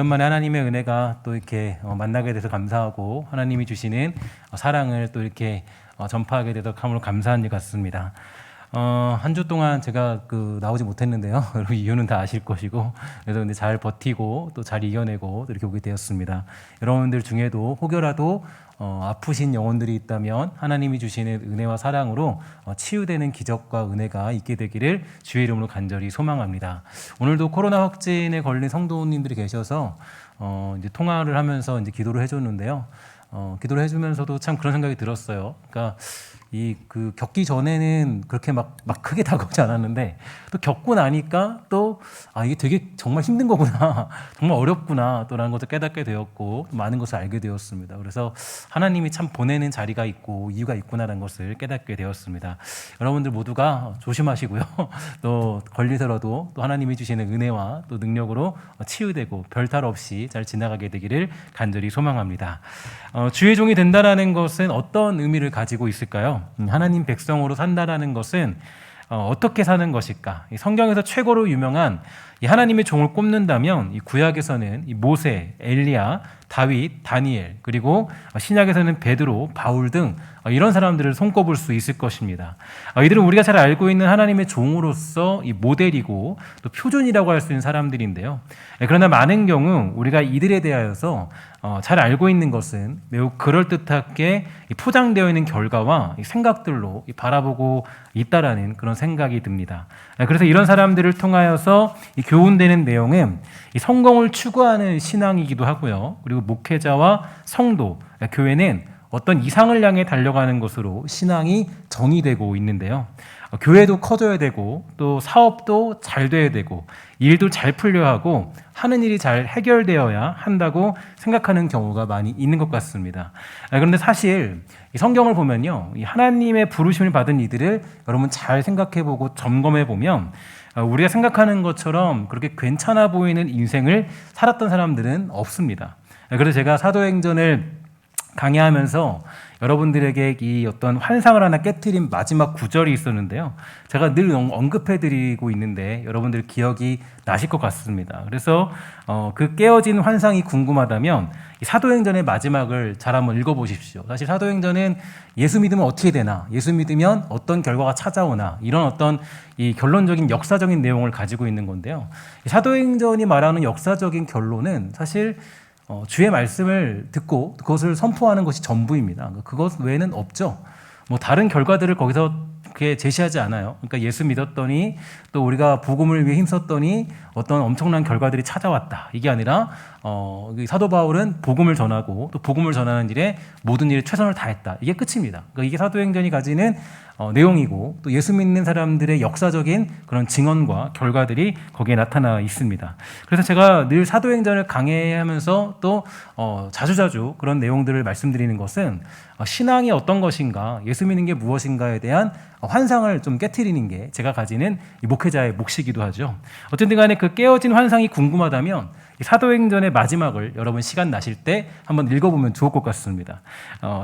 오랜만에 하나님의 은혜가 또 이렇게 만나게 돼서 감사하고 하나님이 주시는 사랑을 또 이렇게 전파하게 돼서 참으로 감사한 일 같습니다. 한 주 동안 제가 나오지 못했는데요. 여러분 이유는 다 아실 것이고, 그래서 근데 잘 버티고 또 잘 이겨내고 또 이렇게 오게 되었습니다. 여러분들 중에도 혹여라도 아프신 영혼들이 있다면 하나님이 주시는 은혜와 사랑으로 치유되는 기적과 은혜가 있게 되기를 주의 이름으로 간절히 소망합니다. 오늘도 코로나 확진에 걸린 성도님들이 계셔서 이제 통화를 하면서 이제 기도를 해줬는데요. 기도를 해주면서도 참 그런 생각이 들었어요. 그러니까 겪기 전에는 그렇게 막 크게 다가오지 않았는데 또 겪고 나니까 또 이게 되게 정말 힘든 거구나, 정말 어렵구나 또라는 것을 깨닫게 되었고 또 많은 것을 알게 되었습니다. 그래서 하나님이 참 보내는 자리가 있고 이유가 있구나라는 것을 깨닫게 되었습니다. 여러분들 모두가 조심하시고요. 또 걸리더라도 또 하나님이 주시는 은혜와 또 능력으로 치유되고 별탈 없이 잘 지나가게 되기를 간절히 소망합니다. 주의 종이 된다라는 것은 어떤 의미를 가지고 있을까요? 하나님 백성으로 산다라는 것은 어떻게 사는 것일까? 성경에서 최고로 유명한 이 하나님의 종을 꼽는다면 이 구약에서는 이 모세, 엘리야, 다윗, 다니엘, 그리고 신약에서는 베드로, 바울 등 이런 사람들을 손꼽을 수 있을 것입니다. 이들은 우리가 잘 알고 있는 하나님의 종으로서 이 모델이고 또 표준이라고 할 수 있는 사람들인데요. 그러나 많은 경우 우리가 이들에 대하여서 잘 알고 있는 것은 매우 그럴듯하게 포장되어 있는 결과와 생각들로 바라보고 있다라는 그런 생각이 듭니다. 그래서 이런 사람들을 통하여서 교훈되는 내용은 이 성공을 추구하는 신앙이기도 하고요. 그리고 목회자와 성도, 교회는 어떤 이상을 향해 달려가는 것으로 신앙이 정의되고 있는데요. 교회도 커져야 되고 또 사업도 잘 돼야 되고 일도 잘 풀려야 하고 하는 일이 잘 해결되어야 한다고 생각하는 경우가 많이 있는 것 같습니다. 그런데 사실 이 성경을 보면요, 이 하나님의 부르심을 받은 이들을 여러분 잘 생각해보고 점검해보면 우리가 생각하는 것처럼 그렇게 괜찮아 보이는 인생을 살았던 사람들은 없습니다. 그래서 제가 사도행전을 강의하면서 여러분들에게 이 어떤 환상을 하나 깨트린 마지막 구절이 있었는데요. 제가 늘 언급해드리고 있는데 여러분들 기억이 나실 것 같습니다. 그래서 그 깨어진 환상이 궁금하다면 이 사도행전의 마지막을 잘 한번 읽어보십시오. 사실 사도행전은 예수 믿으면 어떻게 되나, 예수 믿으면 어떤 결과가 찾아오나 이런 어떤 이 결론적인 역사적인 내용을 가지고 있는 건데요. 이 사도행전이 말하는 역사적인 결론은 사실 주의 말씀을 듣고 그것을 선포하는 것이 전부입니다. 그것 외에는 없죠. 다른 결과들을 거기서 그렇게 제시하지 않아요. 그러니까 예수 믿었더니 또 우리가 복음을 위해 힘썼더니 어떤 엄청난 결과들이 찾아왔다. 이게 아니라 사도 바울은 복음을 전하고 또 복음을 전하는 일에 모든 일에 최선을 다했다. 이게 끝입니다. 그러니까 이게 사도행전이 가지는 내용이고 또 예수 믿는 사람들의 역사적인 그런 증언과 결과들이 거기에 나타나 있습니다. 그래서 제가 늘 사도행전을 강해하면서 또 자주자주 그런 내용들을 말씀드리는 것은 신앙이 어떤 것인가, 예수 믿는 게 무엇인가에 대한 환상을 좀 깨트리는 게 제가 가지는 이 목회자의 몫이기도 하죠. 어쨌든 간에 그 깨어진 환상이 궁금하다면 이 사도행전의 마지막을 여러분 시간 나실 때 한번 읽어보면 좋을 것 같습니다.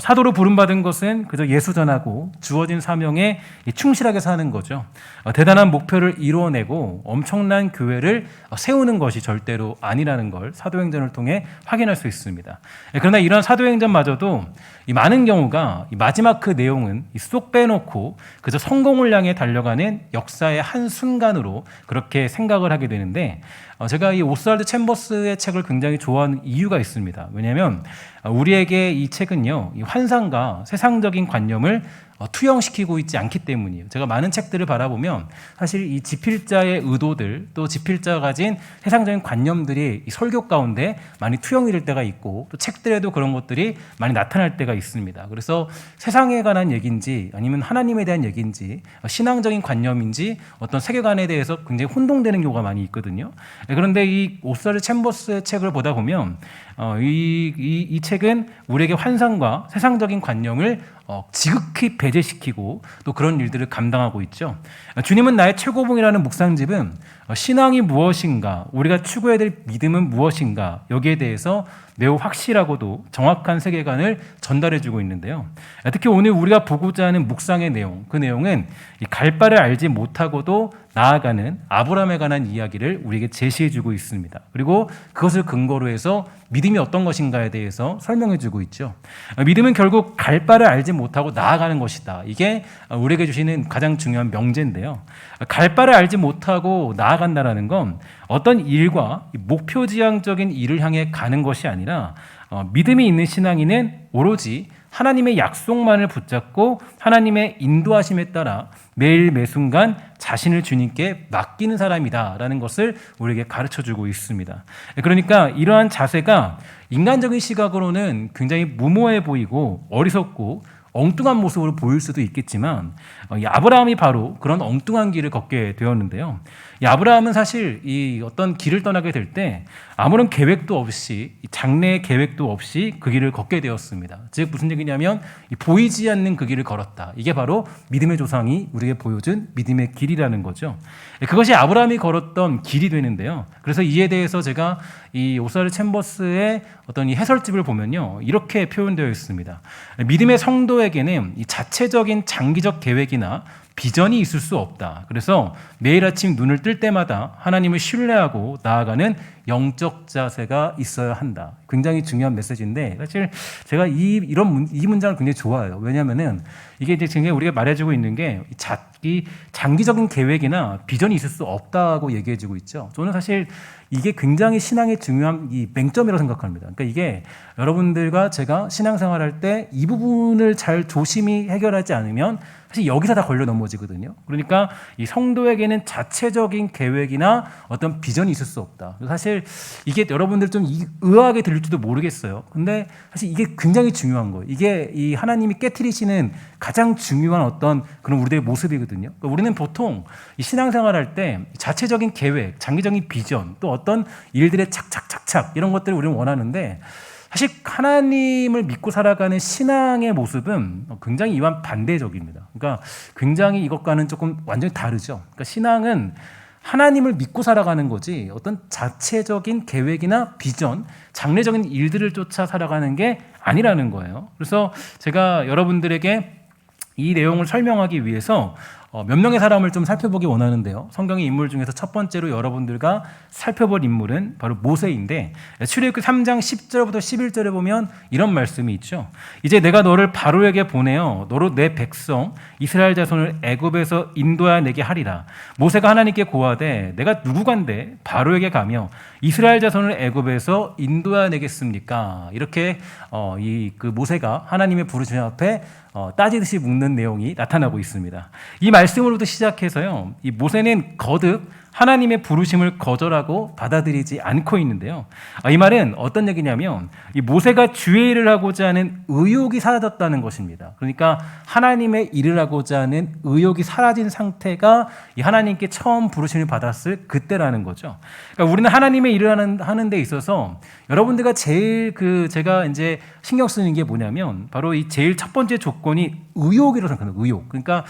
사도로 부름받은 것은 그저 예수 전하고 주어진 사명에 충실하게 사는 거죠. 대단한 목표를 이루어내고 엄청난 교회를 세우는 것이 절대로 아니라는 걸 사도행전을 통해 확인할 수 있습니다. 그러나 이런 사도행전마저도 이 많은 경우가 이 마지막 그 내용은 쏙 빼놓고 그저 성공을 향해 달려가는 역사의 한 순간으로 그렇게 생각을 하게 되는데, 제가 이 오스왈드 챔버스의 책을 굉장히 좋아하는 이유가 있습니다. 왜냐하면 우리에게 이 책은요, 이 환상과 세상적인 관념을 투영시키고 있지 않기 때문이에요. 제가 많은 책들을 바라보면 사실 이 지필자의 의도들 또 지필자가 가진 세상적인 관념들이 이 설교 가운데 많이 투영이 될 때가 있고 또 책들에도 그런 것들이 많이 나타날 때가 있습니다. 그래서 세상에 관한 얘기인지 아니면 하나님에 대한 얘기인지 신앙적인 관념인지 어떤 세계관에 대해서 굉장히 혼동되는 경우가 많이 있거든요. 그런데 이 오스왈드 챔버스의 책을 보다 보면 이 책은 우리에게 환상과 세상적인 관념을 지극히 배제시키고 또 그런 일들을 감당하고 있죠. 주님은 나의 최고봉이라는 묵상집은 신앙이 무엇인가, 우리가 추구해야 될 믿음은 무엇인가, 여기에 대해서 매우 확실하고도 정확한 세계관을 전달해주고 있는데요. 특히 오늘 우리가 보고자 하는 묵상의 내용, 그 내용은 갈 바를 알지 못하고도 나아가는 아브라함에 관한 이야기를 우리에게 제시해주고 있습니다. 그리고 그것을 근거로 해서 믿음이 어떤 것인가에 대해서 설명해주고 있죠. 믿음은 결국 갈 바를 알지 못하고 나아가는 것이다. 이게 우리에게 주시는 가장 중요한 명제인데요. 갈 바를 알지 못하고 나아간다라는 건 어떤 일과 목표지향적인 일을 향해 가는 것이 아니라 믿음이 있는 신앙인은 오로지 하나님의 약속만을 붙잡고 하나님의 인도하심에 따라 매일 매순간 자신을 주님께 맡기는 사람이다라는 것을 우리에게 가르쳐주고 있습니다. 그러니까 이러한 자세가 인간적인 시각으로는 굉장히 무모해 보이고 어리석고 엉뚱한 모습으로 보일 수도 있겠지만 이 아브라함이 바로 그런 엉뚱한 길을 걷게 되었는데요. 이 아브라함은 사실 이 어떤 길을 떠나게 될 때 아무런 계획도 없이, 장래의 계획도 없이 그 길을 걷게 되었습니다. 즉 무슨 얘기냐면 보이지 않는 그 길을 걸었다. 이게 바로 믿음의 조상이 우리에게 보여준 믿음의 길이라는 거죠. 그것이 아브라함이 걸었던 길이 되는데요. 그래서 이에 대해서 제가 이 오스왈드 챔버스의 어떤 이 해설집을 보면요, 이렇게 표현되어 있습니다. 믿음의 성도에게는 이 자체적인 장기적 계획이나 비전이 있을 수 없다. 그래서 매일 아침 눈을 뜰 때마다 하나님을 신뢰하고 나아가는 영적 자세가 있어야 한다. 굉장히 중요한 메시지인데 사실 제가 이 문장을 굉장히 좋아해요. 왜냐하면은 이게 이제 지금 우리가 말해주고 있는 게 이 장기적인 계획이나 비전이 있을 수 없다고 얘기해주고 있죠. 저는 사실 이게 굉장히 신앙의 중요한 이 맹점이라고 생각합니다. 그러니까 이게 여러분들과 제가 신앙생활할 때 이 부분을 잘 조심히 해결하지 않으면 사실 여기서 다 걸려 넘어지거든요. 그러니까 이 성도에게는 자체적인 계획이나 어떤 비전이 있을 수 없다. 사실 이게 여러분들 좀 의아하게 들릴지도 모르겠어요. 근데 사실 이게 굉장히 중요한 거예요. 이게 이 하나님이 깨트리시는 가장 중요한 어떤 그런 우리들의 모습이거든요. 그러니까 우리는 보통 이 신앙생활할 때 자체적인 계획, 장기적인 비전, 또 어떤 일들의 착착착착 이런 것들을 우리는 원하는데 사실 하나님을 믿고 살아가는 신앙의 모습은 굉장히 이와 반대적입니다. 그러니까 굉장히 이것과는 조금 완전히 다르죠. 그러니까 신앙은 하나님을 믿고 살아가는 거지 어떤 자체적인 계획이나 비전, 장래적인 일들을 쫓아 살아가는 게 아니라는 거예요. 그래서 제가 여러분들에게 이 내용을 설명하기 위해서 몇 명의 사람을 좀 살펴보기 원하는데요. 성경의 인물 중에서 첫 번째로 여러분들과 살펴볼 인물은 바로 모세인데 출애굽기 3장 10절부터 11절에 보면 이런 말씀이 있죠. 이제 내가 너를 바로에게 보내어 너로 내 백성 이스라엘 자손을 애굽에서 인도하여 내게 하리라. 모세가 하나님께 고하되 내가 누구간데 바로에게 가며 이스라엘 자손을 애굽에서 인도하여 내겠습니까? 이렇게 그 모세가 하나님의 부르심 앞에 따지듯이 묻는 내용이 나타나고 있습니다. 이 말씀으로부터 시작해서요, 이 모세는 거듭 하나님의 부르심을 거절하고 받아들이지 않고 있는데요. 이 말은 어떤 얘기냐면 이 모세가 주의 일을 하고자 하는 의욕이 사라졌다는 것입니다. 그러니까 하나님의 일을 하고자 하는 의욕이 사라진 상태가 이 하나님께 처음 부르심을 받았을 그때라는 거죠. 그러니까 우리는 하나님의 일을 하는 데 있어서 여러분들과 제일 제가 이제 신경 쓰는 게 뭐냐면 바로 이 제일 첫 번째 조건이 의욕이라고 생각합니다. 의욕. 그러니까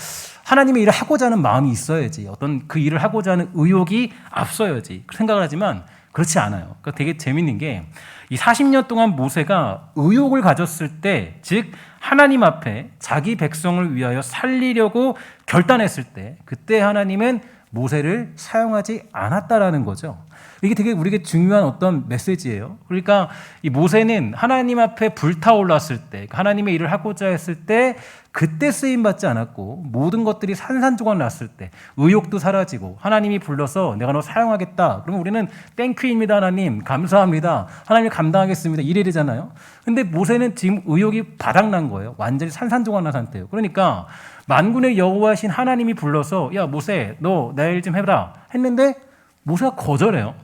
하나님의 일을 하고자 하는 마음이 있어야지 어떤 그 일을 하고자 하는 의욕이 앞서야지 생각을 하지만 그렇지 않아요. 그러니까 되게 재밌는 게 이 40년 동안 모세가 의욕을 가졌을 때, 즉 하나님 앞에 자기 백성을 위하여 살리려고 결단했을 때 그때 하나님은 모세를 사용하지 않았다라는 거죠. 이게 되게 우리에게 중요한 어떤 메시지예요. 그러니까 이 모세는 하나님 앞에 불타올랐을 때, 하나님의 일을 하고자 했을 때 그때 쓰임받지 않았고 모든 것들이 산산조각 났을 때 의욕도 사라지고 하나님이 불러서 내가 너 사용하겠다. 그러면 우리는 땡큐입니다 하나님, 감사합니다, 하나님 감당하겠습니다 이래야 되잖아요. 근데 모세는 지금 의욕이 바닥난 거예요. 완전히 산산조각 난 상태예요. 그러니까 만군의 여호와신 하나님이 불러서 야 모세 너 나 일 좀 해라 했는데 모세가 거절해요.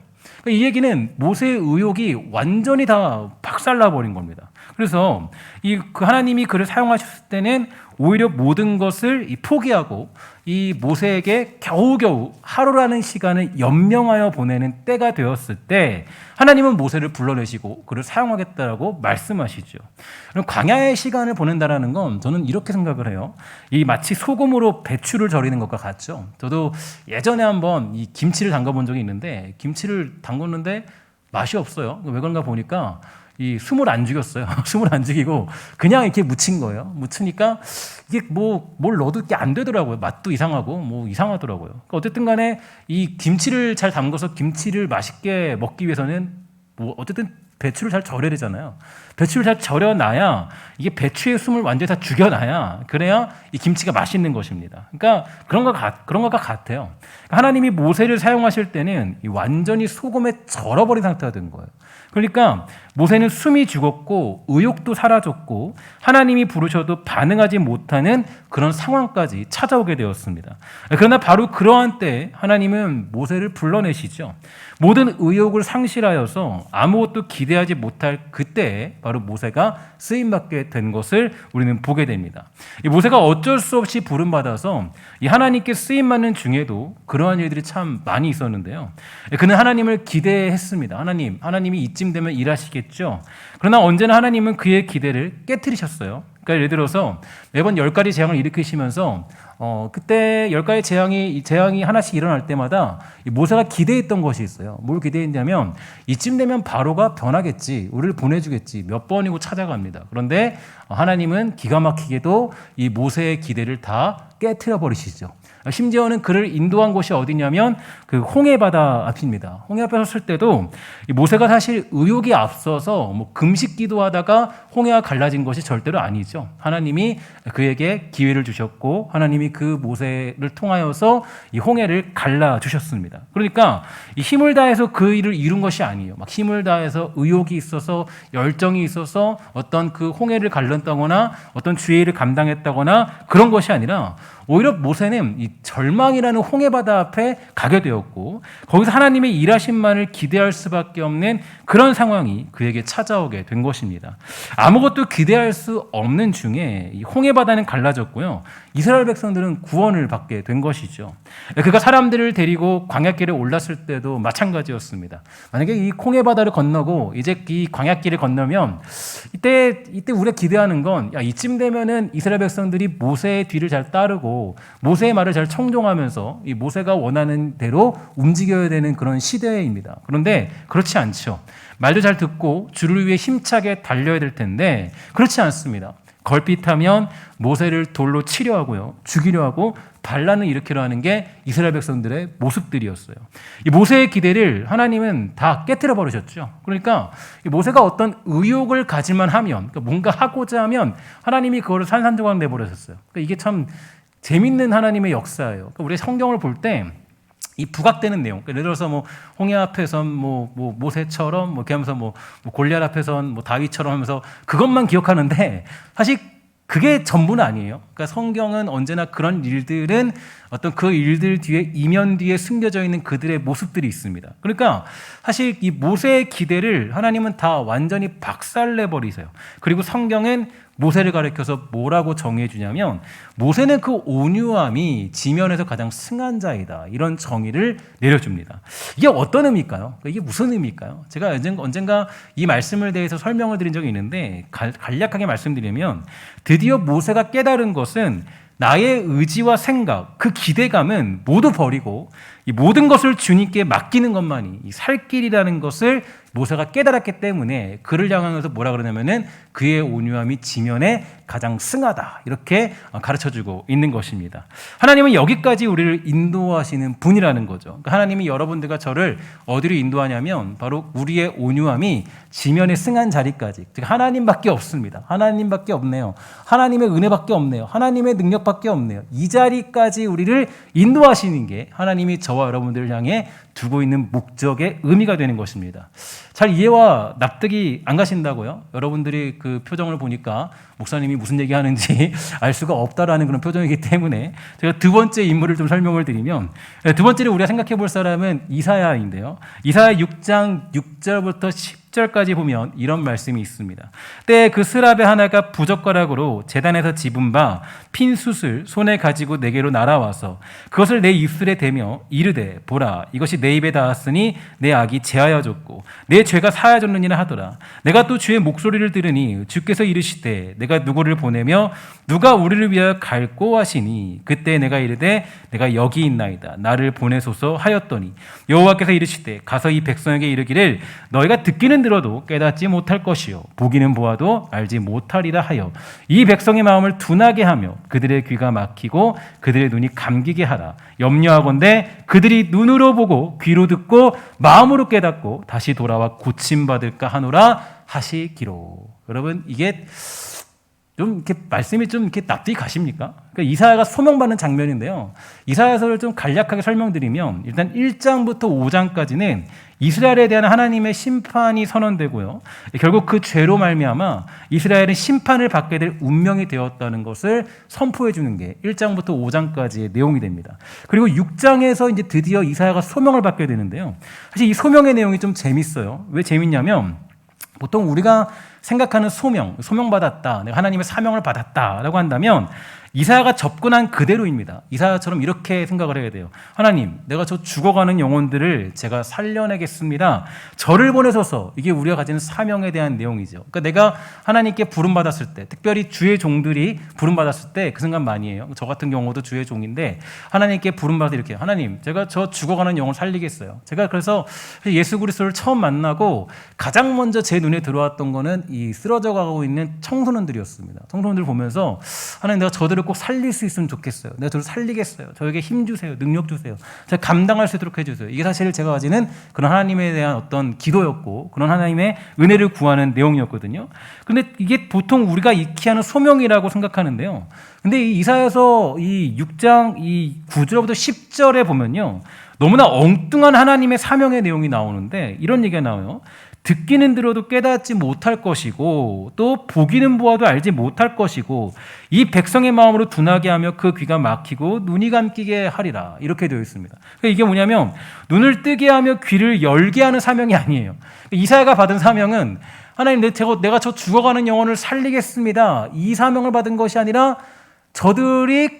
이 얘기는 모세의 의욕이 완전히 다 박살나 버린 겁니다. 그래서 그 하나님이 그를 사용하셨을 때는 오히려 모든 것을 포기하고 이 모세에게 겨우겨우 하루라는 시간을 연명하여 보내는 때가 되었을 때 하나님은 모세를 불러내시고 그를 사용하겠다라고 말씀하시죠. 그럼 광야의 시간을 보낸다라는 건 저는 이렇게 생각을 해요. 이 마치 소금으로 배추를 절이는 것과 같죠. 저도 예전에 한번 이 김치를 담가본 적이 있는데 김치를 담궜는데 맛이 없어요. 왜 그런가 보니까 이 숨을 안 죽였어요. 숨을 안 죽이고 그냥 이렇게 묻힌 거예요. 묻히니까 이게 뭘 넣어도 이게 안 되더라고요. 맛도 이상하고 이상하더라고요. 그러니까 어쨌든 간에 이 김치를 잘 담궈서 김치를 맛있게 먹기 위해서는 어쨌든 배추를 잘 절여야 되잖아요. 배추를 잘 절여놔야 이게 배추의 숨을 완전히 다 죽여놔야 그래야 이 김치가 맛있는 것입니다. 그러니까 그런 것과 같아요. 하나님이 모세를 사용하실 때는 완전히 소금에 절어버린 상태가 된 거예요. 그러니까 모세는 숨이 죽었고 의욕도 사라졌고 하나님이 부르셔도 반응하지 못하는 그런 상황까지 찾아오게 되었습니다. 그러나 바로 그러한 때 하나님은 모세를 불러내시죠. 모든 의욕을 상실하여서 아무것도 기대하지 못할 그때 바로 모세가 쓰임받게 된 것을 우리는 보게 됩니다. 이 모세가 어쩔 수 없이 부름받아서 이 하나님께 쓰임받는 중에도 그러한 일들이 참 많이 있었는데요. 그는 하나님을 기대했습니다. 하나님이 이쯤 되면 일하시겠죠. 그러나 언제나 하나님은 그의 기대를 깨트리셨어요. 그러니까 예를 들어서 매번 10가지 재앙을 일으키시면서 그때 10가지 재앙이 하나씩 일어날 때마다 모세가 기대했던 것이 있어요. 뭘 기대했냐면 이쯤 되면 바로가 변하겠지, 우리를 보내주겠지 몇 번이고 찾아갑니다. 그런데 하나님은 기가 막히게도 이 모세의 기대를 다 깨트려 버리시죠. 심지어는 그를 인도한 곳이 어디냐면 그 홍해바다 앞입니다. 홍해 앞에 섰을 때도 모세가 사실 의욕이 앞서서 금식 기도하다가 홍해가 갈라진 것이 절대로 아니죠. 하나님이 그에게 기회를 주셨고 하나님이 그 모세를 통하여서 이 홍해를 갈라 주셨습니다. 그러니까 이 힘을 다해서 그 일을 이룬 것이 아니에요. 막 힘을 다해서 의욕이 있어서 열정이 있어서 어떤 그 홍해를 갈랐다거나 어떤 주의 일을 감당했다거나 그런 것이 아니라 오히려 모세는 이 절망이라는 홍해바다 앞에 가게 되었고 거기서 하나님의 일하심만을 기대할 수밖에 없는 그런 상황이 그에게 찾아오게 된 것입니다. 아무것도 기대할 수 없는 중에 이 홍해바다는 갈라졌고요. 이스라엘 백성들은 구원을 받게 된 것이죠. 그가 사람들을 데리고 광야길에 올랐을 때도 마찬가지였습니다. 만약에 이 홍해바다를 건너고 이제 이 광야길을 건너면 이때 우리가 기대하는 건 이쯤 되면은 이스라엘 백성들이 모세의 뒤를 잘 따르고 모세의 말을 잘 청종하면서 이 모세가 원하는 대로 움직여야 되는 그런 시대입니다. 그런데 그렇지 않죠. 말도 잘 듣고 주를 위해 힘차게 달려야 될 텐데 그렇지 않습니다. 걸핏하면 모세를 돌로 치려 하고요. 죽이려 하고 반란을 일으키려 하는 게 이스라엘 백성들의 모습들이었어요. 이 모세의 기대를 하나님은 다 깨트려 버리셨죠. 그러니까 이 모세가 어떤 의욕을 가질만 하면 그러니까 뭔가 하고자 하면 하나님이 그거를 산산조각 내버리셨어요. 그러니까 이게 참 재밌는 하나님의 역사예요. 그러니까 우리 성경을 볼 때 이 부각되는 내용, 예를 들어서 홍해 앞에선 모세처럼 이렇게 하면서 골리앗 앞에선 다윗처럼 하면서 그것만 기억하는데 사실 그게 전부는 아니에요. 그러니까 성경은 언제나 그런 일들은 어떤 그 일들 뒤에 이면 뒤에 숨겨져 있는 그들의 모습들이 있습니다. 그러니까 사실 이 모세의 기대를 하나님은 다 완전히 박살내 버리세요. 그리고 성경은 모세를 가리켜서 뭐라고 정의해 주냐면 모세는 그 온유함이 지면에서 가장 승한 자이다. 이런 정의를 내려줍니다. 이게 어떤 의미일까요? 이게 무슨 의미일까요? 제가 언젠가 이 말씀을 대해서 설명을 드린 적이 있는데 간략하게 말씀드리면 드디어 모세가 깨달은 것은 나의 의지와 생각, 그 기대감은 모두 버리고 이 모든 것을 주님께 맡기는 것만이 이 살 길이라는 것을 모세가 깨달았기 때문에 그를 향하여서 뭐라 그러냐면은 그의 온유함이 지면에 가장 승하다 이렇게 가르쳐주고 있는 것입니다. 하나님은 여기까지 우리를 인도하시는 분이라는 거죠. 그러니까 하나님이 여러분들과 저를 어디로 인도하냐면 바로 우리의 온유함이 지면에 승한 자리까지. 즉 하나님밖에 없습니다. 하나님밖에 없네요. 하나님의 은혜밖에 없네요. 하나님의 능력밖에 없네요. 이 자리까지 우리를 인도하시는 게 하나님이 저와 여러분들을 향해 두고 있는 목적의 의미가 되는 것입니다. 잘 이해와 납득이 안 가신다고요? 여러분들이 그 표정을 보니까 목사님이 무슨 얘기하는지 알 수가 없다라는 그런 표정이기 때문에 제가 두 번째 인물을 좀 설명을 드리면 두 번째로 우리가 생각해 볼 사람은 이사야인데요. 이사야 6장 6절부터 10절까지 보면 이런 말씀이 있습니다. 때에 그 스랍의 하나가 부젓가락으로 제단에서 집은 바 핀 숯을 손에 가지고 내게로 날아와서 그것을 내 입술에 대며 이르되 보라 이것이 내 입에 닿았으니 내 악이 제하여졌고 내 죄가 사하여졌느니라 하더라. 내가 또 주의 목소리를 들으니 주께서 이르시되 내가 누구를 보내며 누가 우리를 위하여 갈꼬 하시니 그때 내가 이르되 내가 여기 있나이다 나를 보내소서 하였더니 여호와께서 이르시되 가서 이 백성에게 이르기를 너희가 듣기는 들어도 깨닫지 못할 것이요 보기는 보아도 알지 못하리라 하여 이 백성의 마음을 둔하게 하며 그들의 귀가 막히고 그들의 눈이 감기게 하라. 염려하건대 그들이 눈으로 보고 귀로 듣고 마음으로 깨닫고 다시 돌아와 고침받을까 하노라 하시기로. 여러분 이게 좀 이렇게 말씀이 좀 이렇게 납득이 가십니까? 그러니까 이사야가 소명받는 장면인데요. 이사야서를 좀 간략하게 설명드리면 일단 1장부터 5장까지는 이스라엘에 대한 하나님의 심판이 선언되고요. 결국 그 죄로 말미암아 이스라엘은 심판을 받게 될 운명이 되었다는 것을 선포해 주는 게 1장부터 5장까지의 내용이 됩니다. 그리고 6장에서 이제 드디어 이사야가 소명을 받게 되는데요. 사실 이 소명의 내용이 좀 재밌어요. 왜 재밌냐면 보통 우리가 생각하는 소명받았다, 내가 하나님의 사명을 받았다라고 한다면 이사야가 접근한 그대로입니다. 이사야처럼 이렇게 생각을 해야 돼요. 하나님, 내가 저 죽어가는 영혼들을 제가 살려내겠습니다. 저를 보내소서. 이게 우리가 가지는 사명에 대한 내용이죠. 그러니까 내가 하나님께 부름받았을 때, 특별히 주의 종들이 부름받았을 때 그 생각 많이 해요. 저 같은 경우도 주의 종인데 하나님께 부름받아서 이렇게 하나님, 제가 저 죽어가는 영혼을 살리겠어요. 제가 그래서 예수 그리스도를 처음 만나고 가장 먼저 제 눈에 들어왔던 거는 이 쓰러져 가고 있는 청소년들이었습니다. 청소년들 보면서 하나님, 내가 저들을 꼭 살릴 수 있으면 좋겠어요. 내가 저를 살리겠어요. 저에게 힘 주세요. 능력 주세요. 제가 감당할 수 있도록 해주세요. 이게 사실 제가 가지는 그런 하나님에 대한 어떤 기도였고 그런 하나님의 은혜를 구하는 내용이었거든요. 근데 이게 보통 우리가 익히 하는 소명이라고 생각하는데요. 근데 이 이사야서 이 6장 이 9절부터 10절에 보면요. 너무나 엉뚱한 하나님의 사명의 내용이 나오는데 이런 얘기가 나와요. 듣기는 들어도 깨닫지 못할 것이고 또 보기는 보아도 알지 못할 것이고 이 백성의 마음으로 둔하게 하며 그 귀가 막히고 눈이 감기게 하리라. 이렇게 되어 있습니다. 그러니까 이게 뭐냐면 눈을 뜨게 하며 귀를 열게 하는 사명이 아니에요. 이사야가 받은 사명은 하나님, 내가 저 죽어가는 영혼을 살리겠습니다. 이 사명을 받은 것이 아니라 저들이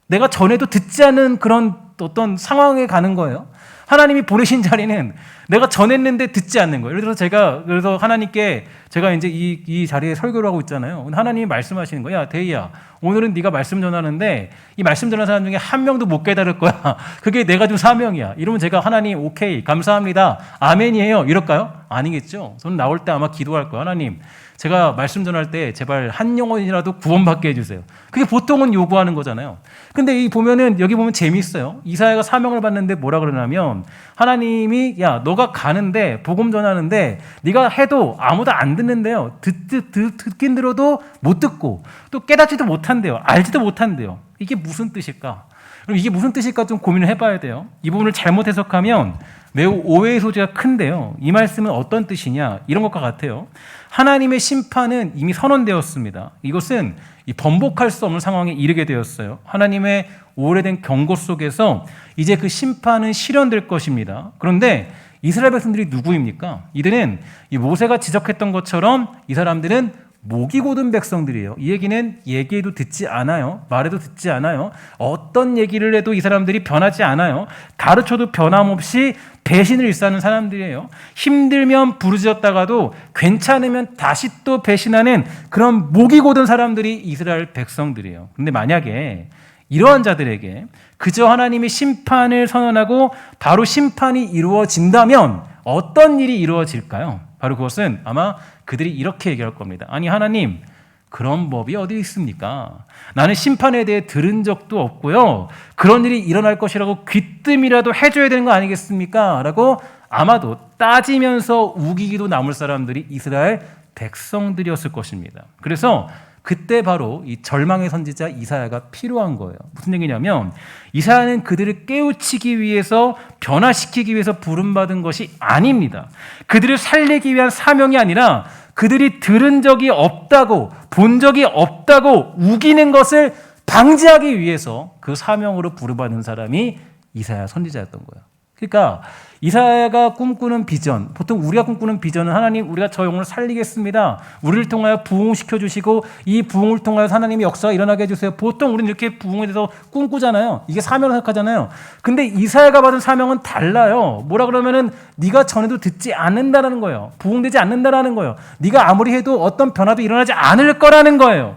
내가 전에도 듣지 않은 그런 어떤 상황에 가는 거예요. 하나님이 보내신 자리는 내가 전했는데 듣지 않는 거예요. 예를 들어서 그래서 하나님께 제가 이제 이 자리에 설교를 하고 있잖아요. 하나님이 말씀하시는 거야. 야, 데이야, 오늘은 네가 말씀 전하는데 이 말씀 전하는 사람 중에 한 명도 못 깨달을 거야. 그게 내가 준 사명이야. 이러면 제가 하나님, 오케이, 감사합니다, 아멘이에요, 이럴까요? 아니겠죠. 저는 나올 때 아마 기도할 거예요. 하나님, 제가 말씀 전할 때 제발 한 영혼이라도 구원받게 해주세요. 그게 보통은 요구하는 거잖아요. 근데 여기 보면 재미있어요. 이사야가 사명을 받는데 뭐라 그러냐면 하나님이 야, 너가 가는데 복음 전하는데 네가 해도 아무도 안 듣는데요. 듣긴 들어도 못 듣고 또 깨닫지도 못한대요. 알지도 못한대요. 이게 무슨 뜻일까? 그럼 이게 무슨 뜻일까 좀 고민을 해봐야 돼요. 이 부분을 잘못 해석하면 매우 오해의 소지가 큰데요. 이 말씀은 어떤 뜻이냐? 이런 것과 같아요. 하나님의 심판은 이미 선언되었습니다. 이것은 번복할 수 없는 상황에 이르게 되었어요. 하나님의 오래된 경고 속에서 이제 그 심판은 실현될 것입니다. 그런데 이스라엘 백성들이 누구입니까? 이들은 이 모세가 지적했던 것처럼 이 사람들은 목이 곧은 백성들이에요. 이 얘기는 얘기해도 듣지 않아요. 말해도 듣지 않아요. 어떤 얘기를 해도 이 사람들이 변하지 않아요. 가르쳐도 변함없이 배신을 일삼는 사람들이에요. 힘들면 부르짖었다가도 괜찮으면 다시 또 배신하는 그런 목이 곧은 사람들이 이스라엘 백성들이에요. 근데 만약에 이러한 자들에게 그저 하나님이 심판을 선언하고 바로 심판이 이루어진다면 어떤 일이 이루어질까요? 바로 그것은 아마 그들이 이렇게 얘기할 겁니다. 아니, 하나님, 그런 법이 어디 있습니까? 나는 심판에 대해 들은 적도 없고요. 그런 일이 일어날 것이라고 귀뜸이라도 해줘야 되는 거 아니겠습니까? 라고 아마도 따지면서 우기기도 남을 사람들이 이스라엘 백성들이었을 것입니다. 그래서 그때 바로 이 절망의 선지자 이사야가 필요한 거예요. 무슨 얘기냐면 이사야는 그들을 깨우치기 위해서, 변화시키기 위해서 부름받은 것이 아닙니다. 그들을 살리기 위한 사명이 아니라 그들이 들은 적이 없다고, 본 적이 없다고 우기는 것을 방지하기 위해서 그 사명으로 부름받은 사람이 이사야 선지자였던 거예요. 그러니까 이사야가 꿈꾸는 비전, 보통 우리가 꿈꾸는 비전은 하나님 우리가 저 영혼을 살리겠습니다. 우리를 통하여 부흥시켜 주시고 이 부흥을 통하여 하나님의 역사가 일어나게 해주세요. 보통 우리는 이렇게 부흥에 대해서 꿈꾸잖아요. 이게 사명을 생각하잖아요. 근데 이사야가 받은 사명은 달라요. 뭐라 그러면은 네가 전에도 듣지 않는다라는 거예요. 부흥되지 않는다라는 거예요. 네가 아무리 해도 어떤 변화도 일어나지 않을 거라는 거예요.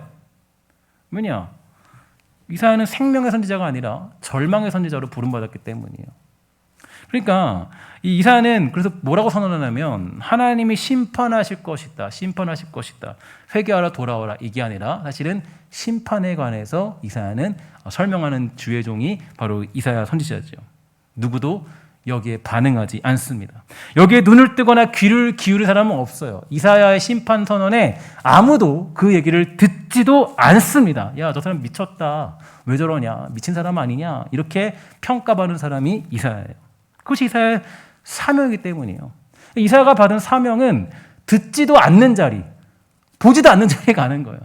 왜냐? 이사야는 생명의 선지자가 아니라 절망의 선지자로 부름받았기 때문이에요. 그러니까 이 이사야는 그래서 뭐라고 선언하냐면 하나님이 심판하실 것이다. 심판하실 것이다. 회개하라 돌아오라 이게 아니라 사실은 심판에 관해서 이사야는 설명하는 주의 종이 바로 이사야 선지자죠. 누구도 여기에 반응하지 않습니다. 여기에 눈을 뜨거나 귀를 기울일 사람은 없어요. 이사야의 심판 선언에 아무도 그 얘기를 듣지도 않습니다. 야, 저 사람 미쳤다. 왜 저러냐? 미친 사람 아니냐? 이렇게 평가받는 사람이 이사야예요. 그것이 이사야의 사명이기 때문이에요. 이사야가 받은 사명은 듣지도 않는 자리, 보지도 않는 자리에 가는 거예요.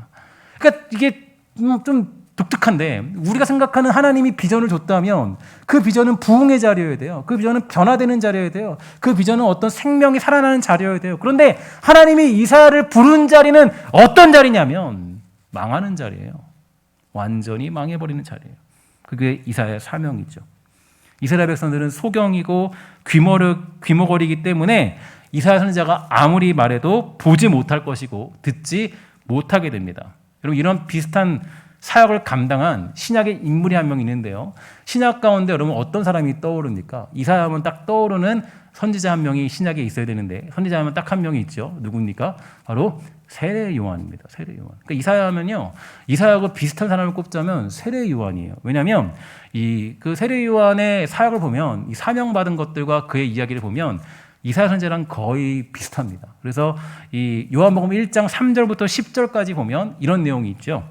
그러니까 이게 좀 독특한데 우리가 생각하는 하나님이 비전을 줬다면 그 비전은 부흥의 자리여야 돼요. 그 비전은 변화되는 자리여야 돼요. 그 비전은 어떤 생명이 살아나는 자리여야 돼요. 그런데 하나님이 이사야를 부른 자리는 어떤 자리냐면 망하는 자리예요. 완전히 망해버리는 자리예요. 그게 이사야의 사명이죠. 이스라엘 백성들은 소경이고 귀머거리기 때문에 이사야 선지자가 아무리 말해도 보지 못할 것이고 듣지 못하게 됩니다. 여러분 이런 비슷한 사역을 감당한 신약의 인물이 한 명 있는데요. 신약 가운데 여러분 어떤 사람이 떠오릅니까? 이사야 하면 딱 떠오르는 선지자 한 명이 신약에 있어야 되는데 선지자 하면 딱 한 명이 있죠. 누굽니까? 바로 세례 요한입니다. 세례 요한. 그러니까 이사야 하면요. 이사야하고 비슷한 사람을 꼽자면 세례 요한이에요. 왜냐하면 그 세례 요한의 사역을 보면 이 사명받은 것들과 그의 이야기를 보면 이사야 선지자랑 거의 비슷합니다. 그래서 이 요한복음 1장 3절부터 10절까지 보면 이런 내용이 있죠.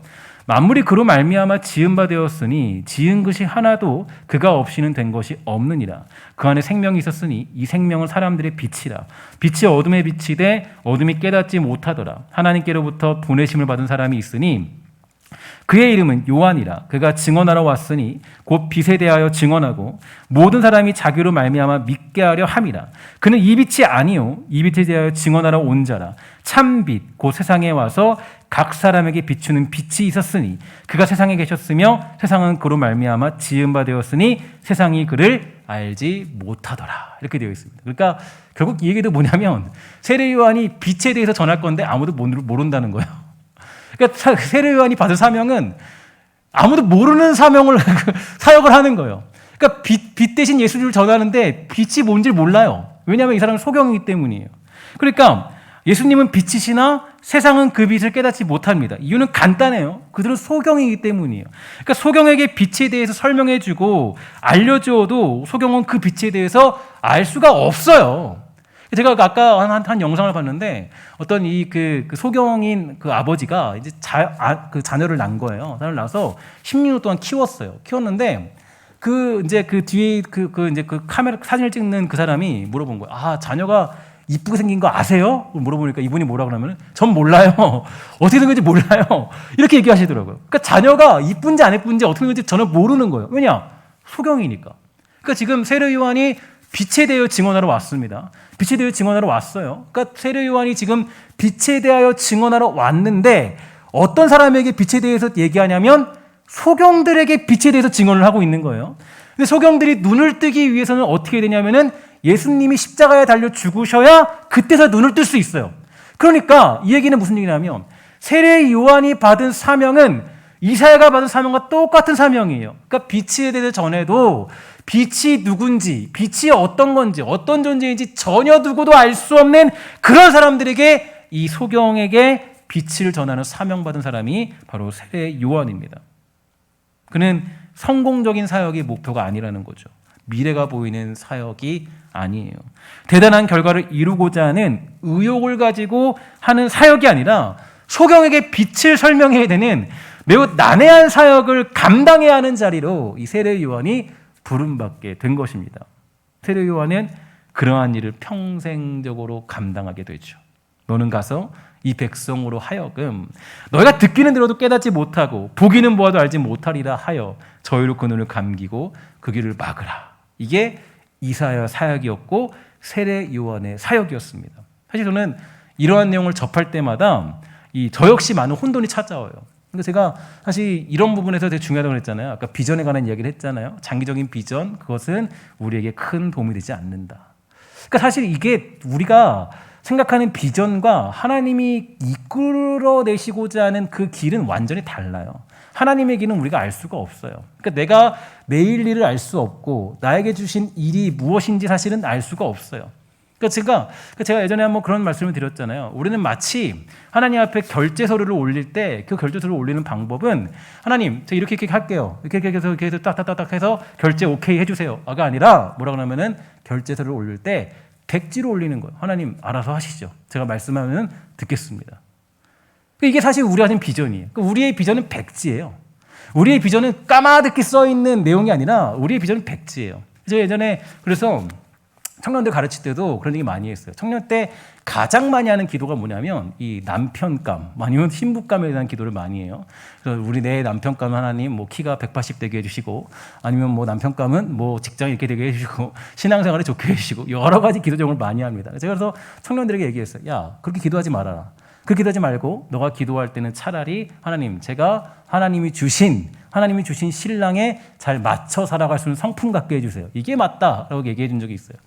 만물이 그로 말미암아 지은 바 되었으니 지은 것이 하나도 그가 없이는 된 것이 없느니라. 그 안에 생명이 있었으니 이 생명은 사람들의 빛이라. 빛이 어둠에 비치되 어둠이 깨닫지 못하더라. 하나님께로부터 보내심을 받은 사람이 있으니 그의 이름은 요한이라. 그가 증언하러 왔으니 곧 빛에 대하여 증언하고 모든 사람이 자기로 말미암아 믿게 하려 함이라. 그는 이 빛이 아니요 이 빛에 대하여 증언하러 온 자라. 참빛 곧 세상에 와서 각 사람에게 비추는 빛이 있었으니 그가 세상에 계셨으며 세상은 그로 말미암아 지은 바 되었으니 세상이 그를 알지 못하더라. 이렇게 되어 있습니다. 그러니까 결국 이 얘기도 뭐냐면 세례 요한이 빛에 대해서 전할 건데 아무도 모른다는 거예요. 그러니까 세례 요한이 받은 사명은 아무도 모르는 사명을 사역을 하는 거예요. 그러니까 빛 대신 예수를 전하는데 빛이 뭔지 몰라요. 왜냐하면 이 사람은 소경이기 때문이에요. 그러니까 예수님은 빛이시나 세상은 그 빛을 깨닫지 못합니다. 이유는 간단해요. 그들은 소경이기 때문이에요. 그러니까 소경에게 빛에 대해서 설명해주고 알려주어도 소경은 그 빛에 대해서 알 수가 없어요. 제가 아까 한 영상을 봤는데 어떤 그 소경인 그 아버지가 이제 그 자녀를 낳은 거예요. 자녀를 낳아서 16년 동안 키웠어요. 키웠는데 이제 그 뒤에 이제 그 카메라 사진을 찍는 그 사람이 물어본 거예요. 아, 자녀가 이쁘게 생긴 거 아세요? 물어보니까 이분이 뭐라 그러면 전 몰라요. 어떻게 된 건지 몰라요. 이렇게 얘기하시더라고요. 그러니까 자녀가 이쁜지 안 이쁜지 어떻게 된 건지 전혀 모르는 거예요. 왜냐? 소경이니까. 그러니까 지금 세례 요한이 빛에 대하여 증언하러 왔습니다. 빛에 대하여 증언하러 왔어요. 그러니까 세례 요한이 지금 빛에 대하여 증언하러 왔는데 어떤 사람에게 빛에 대해서 얘기하냐면 소경들에게 빛에 대해서 증언을 하고 있는 거예요. 근데 소경들이 눈을 뜨기 위해서는 어떻게 되냐면은 예수님이 십자가에 달려 죽으셔야 그때서 눈을 뜰 수 있어요. 그러니까 이 얘기는 무슨 얘기냐면 세례 요한이 받은 사명은 이사야가 받은 사명과 똑같은 사명이에요. 그러니까 빛에 대해서 전해도 빛이 누군지, 빛이 어떤 건지, 어떤 존재인지 전혀 누구도 알 수 없는 그런 사람들에게 이 소경에게 빛을 전하는 사명받은 사람이 바로 세례 요한입니다. 그는 성공적인 사역이 목표가 아니라는 거죠. 미래가 보이는 사역이 아니에요. 대단한 결과를 이루고자 하는 의욕을 가지고 하는 사역이 아니라 소경에게 빛을 설명해야 되는 매우 난해한 사역을 감당해야 하는 자리로 이 세례 요한이 부름받게 된 것입니다. 세례 요한은 그러한 일을 평생적으로 감당하게 되죠. 너는 가서 이 백성으로 하여금 너희가 듣기는 들어도 깨닫지 못하고 보기는 보아도 알지 못하리라 하여 저희로 그 눈을 감기고 그 길을 막으라. 이게 이사야 사역이었고 세례 요한의 사역이었습니다. 사실 저는 이러한 내용을 접할 때마다 저 역시 많은 혼돈이 찾아와요. 그러니까 제가 사실 이런 부분에서 되게 중요하다고 그랬잖아요. 아까 비전에 관한 이야기를 했잖아요. 장기적인 비전, 그것은 우리에게 큰 도움이 되지 않는다. 그러니까 사실 이게 우리가 생각하는 비전과 하나님이 이끌어내시고자 하는 그 길은 완전히 달라요. 하나님의 길은 우리가 알 수가 없어요. 그러니까 내가 내일 일을 알 수 없고 나에게 주신 일이 무엇인지 사실은 알 수가 없어요. 그러니까 제가 예전에 한번 그런 말씀을 드렸잖아요. 우리는 마치 하나님 앞에 결제서류를 올릴 때 그 결제서류를 올리는 방법은 하나님, 제가 이렇게 할게요. 이렇게 해서 딱딱딱 해서 결제 오케이 해주세요.가 아니라 뭐라고 하면은 결제서류를 올릴 때 백지로 올리는 거예요. 하나님 알아서 하시죠. 제가 말씀하면 듣겠습니다. 이게 사실 우리가 가진 비전이에요. 우리의 비전은 백지예요. 우리의 비전은 까마득히 써 있는 내용이 아니라 우리의 비전은 백지예요. 제가 예전에 그래서 청년들 가르칠 때도 그런 얘기 많이 했어요. 청년 때 가장 많이 하는 기도가 뭐냐면 이 남편감 아니면 신부감에 대한 기도를 많이 해요. 그래서 우리 내 남편감 하나님 뭐 키가 180 되게 해주시고 아니면 뭐 남편감은 뭐 직장이 이렇게 되게 해주시고 신앙생활에 좋게 해주시고 여러 가지 기도 제목을 많이 합니다. 제가 그래서 청년들에게 얘기했어요. 야, 그렇게 기도하지 말아라. 그렇게 기도하지 말고 너가 기도할 때는 차라리 하나님, 제가 하나님이 주신 신랑에 잘 맞춰 살아갈 수 있는 성품 갖게 해주세요. 이게 맞다라고 얘기해 준 적이 있어요.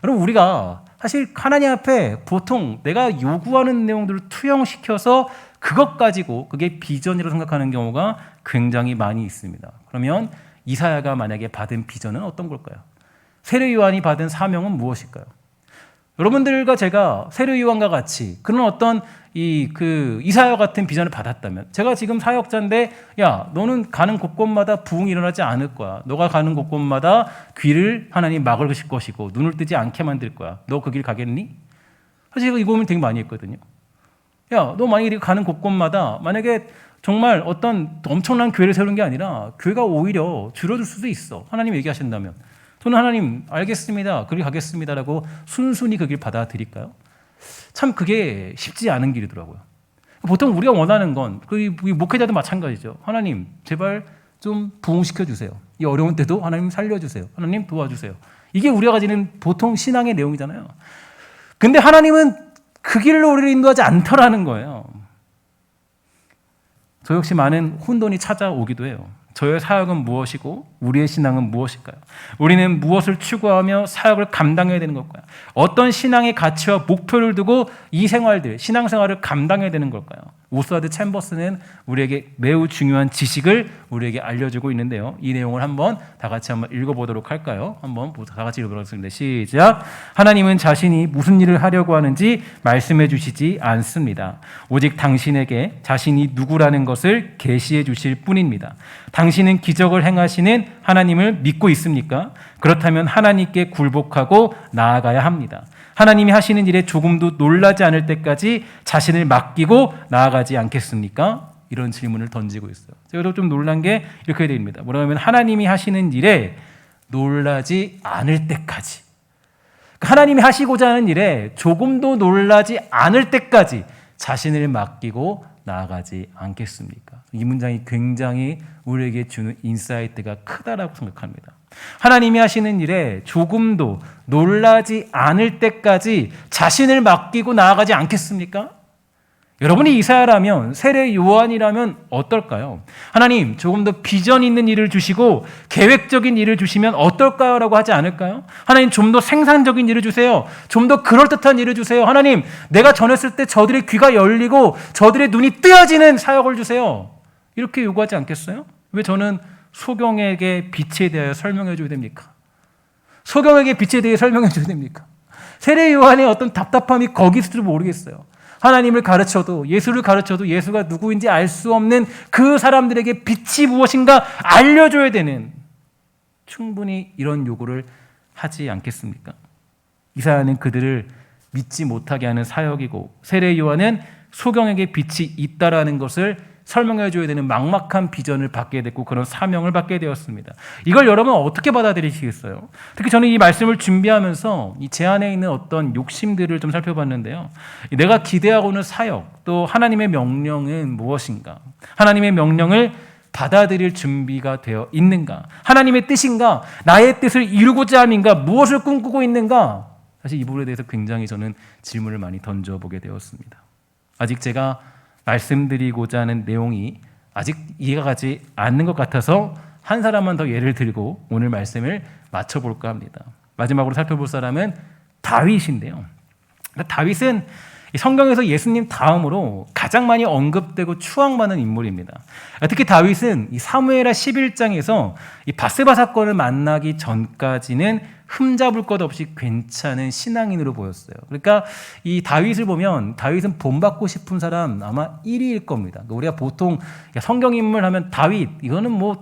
여러분, 우리가 사실 하나님 앞에 보통 내가 요구하는 내용들을 투영시켜서 그것 가지고 그게 비전이라고 생각하는 경우가 굉장히 많이 있습니다. 그러면 이사야가 만약에 받은 비전은 어떤 걸까요? 세례 요한이 받은 사명은 무엇일까요? 여러분들과 제가 세례 요한과 같이 그런 어떤 이사야 같은 비전을 받았다면, 제가 지금 사역자인데 야, 너는 가는 곳곳마다 부흥이 일어나지 않을 거야. 너가 가는 곳곳마다 귀를 하나님 막으실 것이고 눈을 뜨지 않게 만들 거야. 너 그 길 가겠니? 사실 제가 이 고민 되게 많이 했거든요. 야, 너 만약에 가는 곳곳마다 만약에 정말 어떤 엄청난 교회를 세우는 게 아니라 교회가 오히려 줄어들 수도 있어. 하나님 얘기하신다면. 저는 하나님 알겠습니다. 그 길 가겠습니다라고 순순히 그 길 받아들일까요? 참 그게 쉽지 않은 길이더라고요. 보통 우리가 원하는 건 목회자도 마찬가지죠. 하나님 제발 좀 부흥시켜 주세요. 이 어려운 때도 하나님 살려주세요. 하나님 도와주세요. 이게 우리가 가지는 보통 신앙의 내용이잖아요. 근데 하나님은 그 길로 우리를 인도하지 않더라는 거예요. 저 역시 많은 혼돈이 찾아오기도 해요. 저의 사역은 무엇이고 우리의 신앙은 무엇일까요? 우리는 무엇을 추구하며 사역을 감당해야 되는 걸까요? 어떤 신앙의 가치와 목표를 두고 이 생활들, 신앙생활을 감당해야 되는 걸까요? 오스와드 챔버스는 우리에게 매우 중요한 지식을 우리에게 알려주고 있는데요. 이 내용을 한번 다 같이 한번 읽어보도록 할까요? 한번 다 같이 읽어보겠습니다. 시작. 하나님은 자신이 무슨 일을 하려고 하는지 말씀해 주시지 않습니다. 오직 당신에게 자신이 누구라는 것을 계시해 주실 뿐입니다. 당신은 기적을 행하시는 하나님을 믿고 있습니까? 그렇다면 하나님께 굴복하고 나아가야 합니다. 하나님이 하시는 일에 조금도 놀라지 않을 때까지 자신을 맡기고 나아가지 않겠습니까? 이런 질문을 던지고 있어요. 제가 좀 놀란 게 이렇게 됩니다. 뭐라고 하면 하나님이 하시는 일에 놀라지 않을 때까지, 하나님이 하시고자 하는 일에 조금도 놀라지 않을 때까지 자신을 맡기고 나아가지 않겠습니까? 이 문장이 굉장히 우리에게 주는 인사이트가 크다라고 생각합니다. 하나님이 하시는 일에 조금도 놀라지 않을 때까지 자신을 맡기고 나아가지 않겠습니까? 여러분이 이사야라면, 세례 요한이라면 어떨까요? 하나님, 조금 더 비전 있는 일을 주시고 계획적인 일을 주시면 어떨까요? 라고 하지 않을까요? 하나님, 좀 더 생산적인 일을 주세요. 좀 더 그럴듯한 일을 주세요. 하나님, 내가 전했을 때 저들의 귀가 열리고 저들의 눈이 뜨여지는 사역을 주세요. 이렇게 요구하지 않겠어요? 왜 저는 소경에게 빛에 대하여 설명해 줘야 됩니까? 소경에게 빛에 대해 설명해 줘야 됩니까? 세례 요한의 어떤 답답함이 거기 있을 줄 모르겠어요. 하나님을 가르쳐도, 예수를 가르쳐도 예수가 누구인지 알 수 없는 그 사람들에게 빛이 무엇인가 알려줘야 되는, 충분히 이런 요구를 하지 않겠습니까? 이사야는 그들을 믿지 못하게 하는 사역이고, 세례 요한은 소경에게 빛이 있다라는 것을 설명해 줘야 되는 막막한 비전을 받게 됐고 그런 사명을 받게 되었습니다. 이걸 여러분 어떻게 받아들이시겠어요? 특히 저는 이 말씀을 준비하면서 제 안에 있는 어떤 욕심들을 좀 살펴봤는데요. 내가 기대하고 있는 사역, 또 하나님의 명령은 무엇인가? 하나님의 명령을 받아들일 준비가 되어 있는가? 하나님의 뜻인가? 나의 뜻을 이루고자 함인가? 무엇을 꿈꾸고 있는가? 사실 이 부분에 대해서 굉장히 저는 질문을 많이 던져보게 되었습니다. 아직 제가 말씀드리고자 하는 내용이 아직 이해가 가지 않는 것 같아서 한 사람만 더 예를 들고 오늘 말씀을 맞춰볼까 합니다. 마지막으로 살펴볼 사람은 다윗인데요. 다윗은 성경에서 예수님 다음으로 가장 많이 언급되고 추앙받는 인물입니다. 특히 다윗은 이 사무엘하 11장에서 이 바세바 사건을 만나기 전까지는 흠잡을 것 없이 괜찮은 신앙인으로 보였어요. 그러니까 이 다윗을 보면 다윗은 본받고 싶은 사람 아마 1위일 겁니다. 우리가 보통 성경 인물 하면 다윗 이거는 뭐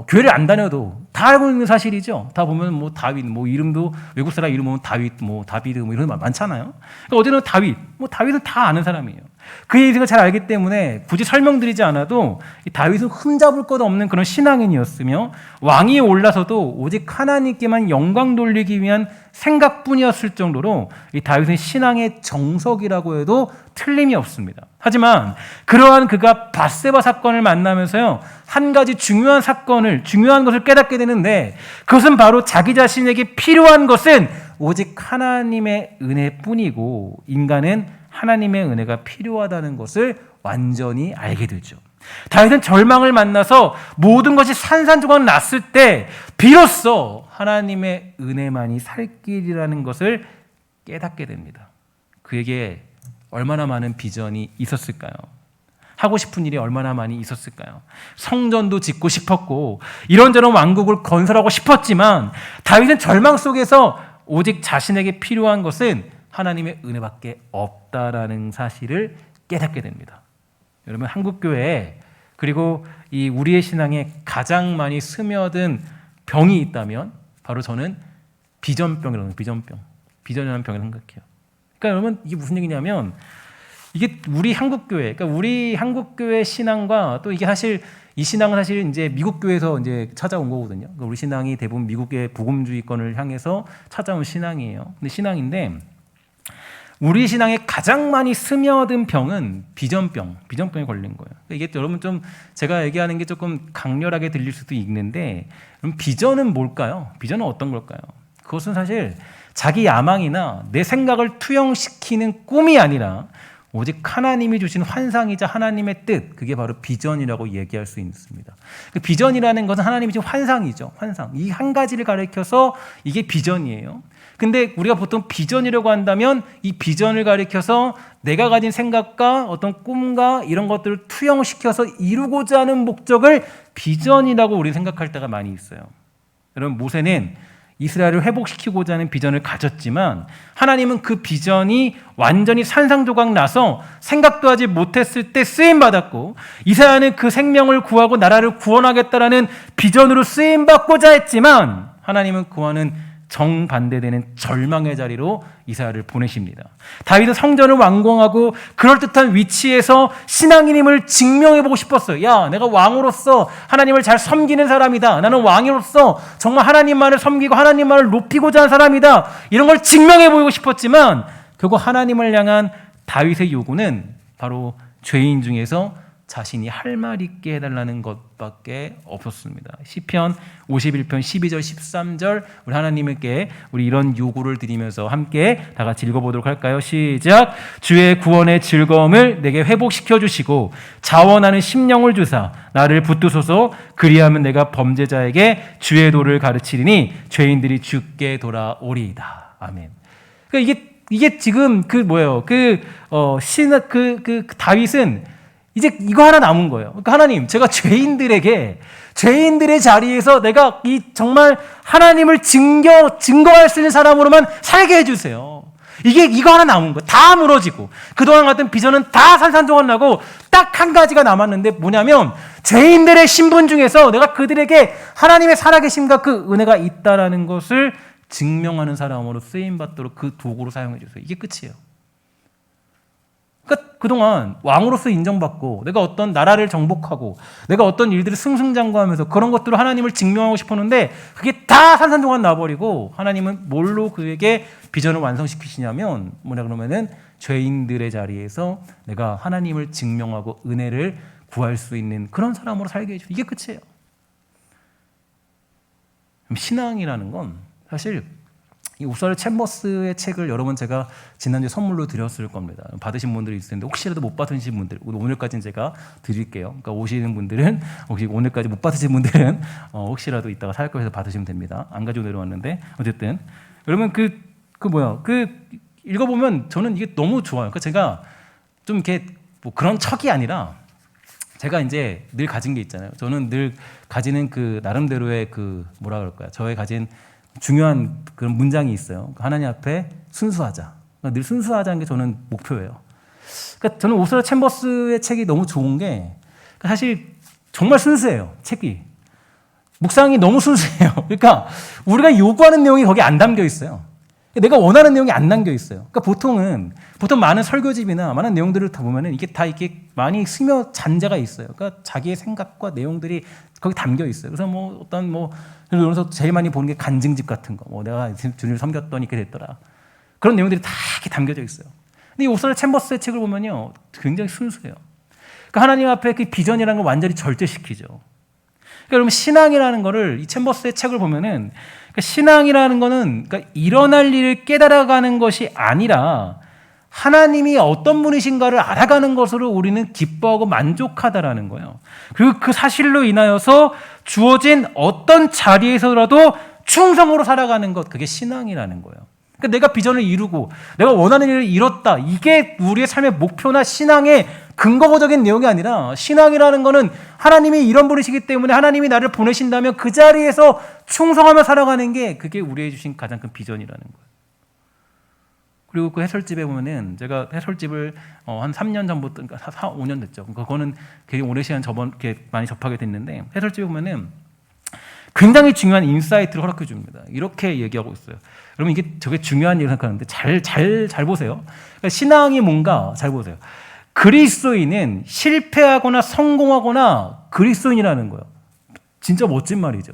교회를 안 다녀도 다 알고 있는 사실이죠. 다 보면 뭐 다윗, 뭐 이름도 외국 사람 이름 보면 다윗, 뭐 다비드, 뭐 이런 말 많잖아요. 그러니까 어제는 다윗, 뭐 다윗은 다 아는 사람이에요. 그의 인생을 잘 알기 때문에 굳이 설명드리지 않아도 이 다윗은 흠잡을 것 없는 그런 신앙인이었으며 왕위에 올라서도 오직 하나님께만 영광 돌리기 위한 생각뿐이었을 정도로 이 다윗은 신앙의 정석이라고 해도 틀림이 없습니다. 하지만 그러한 그가 밧세바 사건을 만나면서요 한 가지 중요한 것을 깨닫게 되는데 그것은 바로 자기 자신에게 필요한 것은 오직 하나님의 은혜뿐이고 인간은 하나님의 은혜가 필요하다는 것을 완전히 알게 되죠. 다윗은 절망을 만나서 모든 것이 산산조각 났을 때 비로소 하나님의 은혜만이 살 길이라는 것을 깨닫게 됩니다. 그에게 얼마나 많은 비전이 있었을까요? 하고 싶은 일이 얼마나 많이 있었을까요? 성전도 짓고 싶었고 이런저런 왕국을 건설하고 싶었지만 다윗은 절망 속에서 오직 자신에게 필요한 것은 하나님의 은혜밖에 없다라는 사실을 깨닫게 됩니다. 여러분 한국교회에 그리고 이 우리의 신앙에 가장 많이 스며든 병이 있다면 바로 저는 비전병이라는 비전이라는 병을 생각해요. 그러니까 여러분 이게 무슨 얘기냐면 이게 우리 한국교회 신앙과 또 이게 사실 이 신앙은 사실 이제 미국 교회에서 이제 찾아온 거거든요. 그러니까 우리 신앙이 대부분 미국의 복음주의권을 향해서 찾아온 신앙이에요. 근데 신앙인데 우리 신앙에 가장 많이 스며든 병은 비전병에 걸린 거예요. 이게 여러분 좀 제가 얘기하는 게 조금 강렬하게 들릴 수도 있는데 그럼 비전은 뭘까요? 비전은 어떤 걸까요? 그것은 사실 자기 야망이나 내 생각을 투영시키는 꿈이 아니라 오직 하나님이 주신 환상이자 하나님의 뜻, 그게 바로 비전이라고 얘기할 수 있습니다. 그 비전이라는 것은 하나님이 주신 환상이죠. 환상. 이 한 가지를 가리켜서 이게 비전이에요. 근데 우리가 보통 비전이라고 한다면 이 비전을 가리켜서 내가 가진 생각과 어떤 꿈과 이런 것들을 투영시켜서 이루고자 하는 목적을 비전이라고 우리 생각할 때가 많이 있어요. 여러분 모세는 이스라엘을 회복시키고자 하는 비전을 가졌지만 하나님은 그 비전이 완전히 산산조각 나서 생각도 하지 못했을 때 쓰임받았고 이스라엘은 그 생명을 구하고 나라를 구원하겠다라는 비전으로 쓰임받고자 했지만 하나님은 그와는 정반대되는 절망의 자리로 이스라엘을 보내십니다. 다윗은 성전을 완공하고 그럴듯한 위치에서 신앙인임을 증명해보고 싶었어요. 야, 내가 왕으로서 하나님을 잘 섬기는 사람이다. 나는 왕으로서 정말 하나님만을 섬기고 하나님만을 높이고자 하는 사람이다. 이런 걸 증명해보고 싶었지만 결국 하나님을 향한 다윗의 요구는 바로 죄인 중에서 자신이 할 말 있게 해달라는 것밖에 없었습니다. 시편 51편 12절 13절 우리 하나님께 우리 이런 요구를 드리면서 함께 다 같이 읽어보도록 할까요? 시작. 주의 구원의 즐거움을 내게 회복시켜 주시고 자원하는 심령을 주사 나를 붙드소서. 그리하면 내가 범죄자에게 주의 도를 가르치리니 죄인들이 주께 돌아오리이다. 아멘. 그러니까 이게 지금 다윗은 이제 이거 하나 남은 거예요. 그러니까 하나님, 제가 죄인들의 자리에서 내가 이 정말 하나님을 증거할 수 있는 사람으로만 살게 해주세요. 이거 하나 남은 거예요. 다 무너지고 그동안 같은 비전은 다 산산조각 나고 딱 한 가지가 남았는데 뭐냐면 죄인들의 신분 중에서 내가 그들에게 하나님의 살아계심과 그 은혜가 있다라는 것을 증명하는 사람으로 쓰임받도록 그 도구로 사용해 주세요. 이게 끝이에요. 그러니까 그동안 왕으로서 인정받고 내가 어떤 나라를 정복하고 내가 어떤 일들을 승승장구하면서 그런 것들로 하나님을 증명하고 싶었는데 그게 다 산산조각 나버리고 하나님은 뭘로 그에게 비전을 완성시키시냐면 그러면은 죄인들의 자리에서 내가 하나님을 증명하고 은혜를 구할 수 있는 그런 사람으로 살게 해주고 이게 끝이에요. 신앙이라는 건 사실 이 옵사르 챔버스의 책을 여러분 제가 지난주에 선물로 드렸을 겁니다. 받으신 분들이 있을 텐데 혹시라도 못 받으신 분들 오늘까지는 제가 드릴게요. 그러니까 오시는 분들은 혹시 오늘까지 못 받으신 분들은 혹시라도 이따가 사역교회에서 받으시면 됩니다. 안 가지고 내려왔는데 어쨌든 여러분 그 읽어보면 저는 이게 너무 좋아요. 그러니까 제가 좀 이렇게 뭐 그런 척이 아니라 제가 이제 늘 가진 게 있잖아요. 저는 늘 가지는 그 나름대로의 그 뭐라 그럴까요? 저의 가진 중요한 그런 문장이 있어요. 하나님 앞에 순수하자. 그러니까 늘 순수하자는 게 저는 목표예요. 그러니까 저는 옵사르 챔버스의 책이 너무 좋은 게 사실 정말 순수해요. 책이. 묵상이 너무 순수해요. 그러니까 우리가 요구하는 내용이 거기 안 담겨 있어요. 내가 원하는 내용이 안 담겨 있어요. 그러니까 보통 많은 설교집이나 많은 내용들을 다 보면은 이게 다 이렇게 많이 스며 잔재가 있어요. 그러니까 자기의 생각과 내용들이 거기 담겨 있어요. 그래서 뭐 어떤 뭐 그래서 제일 많이 보는 게 간증집 같은 거. 뭐 내가 주님을 섬겼더니 이렇게 됐더라. 그런 내용들이 다 이렇게 담겨져 있어요. 근데 이 옵사르 챔버스의 책을 보면요, 굉장히 순수해요. 그러니까 하나님 앞에 그 비전이라는 걸 완전히 절제시키죠. 그러니까 여러분 신앙이라는 거를 이 챔버스의 책을 보면은 그러니까 신앙이라는 거는 그러니까 일어날 일을 깨달아가는 것이 아니라 하나님이 어떤 분이신가를 알아가는 것으로 우리는 기뻐하고 만족하다라는 거예요. 그리고 그 사실로 인하여서 주어진 어떤 자리에서라도 충성으로 살아가는 것, 그게 신앙이라는 거예요. 그러니까 내가 비전을 이루고 내가 원하는 일을 이뤘다. 이게 우리의 삶의 목표나 신앙의 근거적인 내용이 아니라 신앙이라는 거는 하나님이 이런 분이시기 때문에 하나님이 나를 보내신다면 그 자리에서 충성하며 살아가는 게 그게 우리에게 주신 가장 큰 비전이라는 거예요. 그리고 그 해설집에 보면은 제가 해설집을 한 3년 전부터, 그러니까 5년 됐죠. 그거는 되게 오랜 시간 이렇게 많이 접하게 됐는데 해설집에 보면은 굉장히 중요한 인사이트를 허락해 줍니다. 이렇게 얘기하고 있어요. 여러분 이게 저게 중요한 일을 생각하는데 잘 보세요. 그러니까 신앙이 뭔가 잘 보세요. 그리스도인은 실패하거나 성공하거나 그리스도인이라는 거예요. 진짜 멋진 말이죠.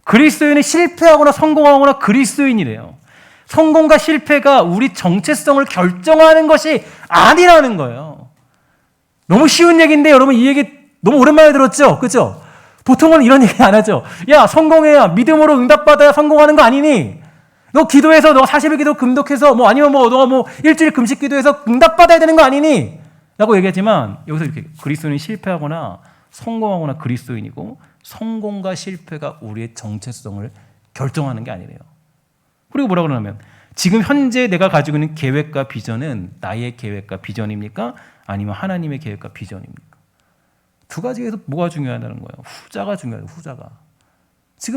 그리스도인은 실패하거나 성공하거나 그리스도인이래요. 성공과 실패가 우리 정체성을 결정하는 것이 아니라는 거예요. 너무 쉬운 얘기인데 여러분 이 얘기 너무 오랜만에 들었죠? 그렇죠? 보통은 이런 얘기 안 하죠. 야, 성공해야 믿음으로 응답받아야 성공하는 거 아니니? 너 기도해서 너 40일 기도 금독해서 뭐 아니면 뭐 너가 뭐 일주일 금식 기도해서 응답받아야 되는 거 아니니? 라고 얘기하지만 여기서 이렇게 그리스도인이 실패하거나 성공하거나 그리스도인이고 성공과 실패가 우리의 정체성을 결정하는 게 아니래요. 그리고 뭐라 그러냐면 지금 현재 내가 가지고 있는 계획과 비전은 나의 계획과 비전입니까? 아니면 하나님의 계획과 비전입니까? 두 가지에서 뭐가 중요하다는 거예요? 후자가 중요해요. 후자가.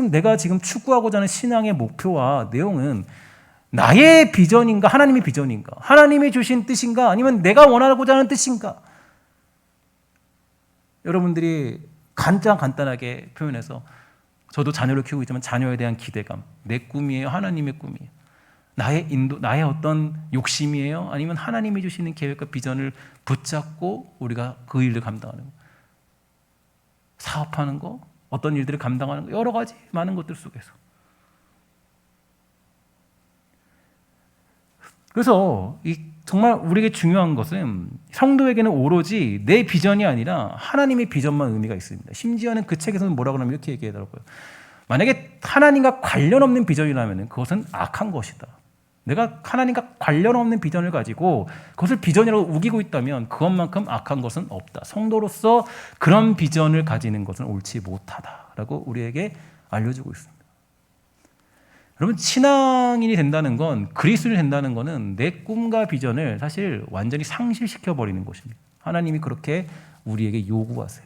내가 추구하고자 하는 신앙의 목표와 내용은 나의 비전인가 하나님의 비전인가? 하나님이 주신 뜻인가? 아니면 내가 원하고자 하는 뜻인가? 여러분들이 간단하게 표현해서 저도 자녀를 키우고 있지만 자녀에 대한 기대감, 내 꿈이에요? 하나님의 꿈이에요? 나의 어떤 욕심이에요? 아니면 하나님이 주시는 계획과 비전을 붙잡고 우리가 그 일을 감당하는 거? 사업하는 거? 어떤 일들을 감당하는 거? 여러 가지 많은 것들 속에서. 그래서 정말 우리에게 중요한 것은 성도에게는 오로지 내 비전이 아니라 하나님의 비전만 의미가 있습니다. 심지어는 그 책에서는 뭐라고 하면 이렇게 얘기하더라고요. 만약에 하나님과 관련 없는 비전이라면 그것은 악한 것이다. 내가 하나님과 관련 없는 비전을 가지고 그것을 비전이라고 우기고 있다면 그것만큼 악한 것은 없다. 성도로서 그런 비전을 가지는 것은 옳지 못하다라고 우리에게 알려주고 있습니다. 여러분 신앙인이 된다는 건 그리스도인이 된다는 것은 내 꿈과 비전을 사실 완전히 상실시켜 버리는 것입니다. 하나님이 그렇게 우리에게 요구하세요.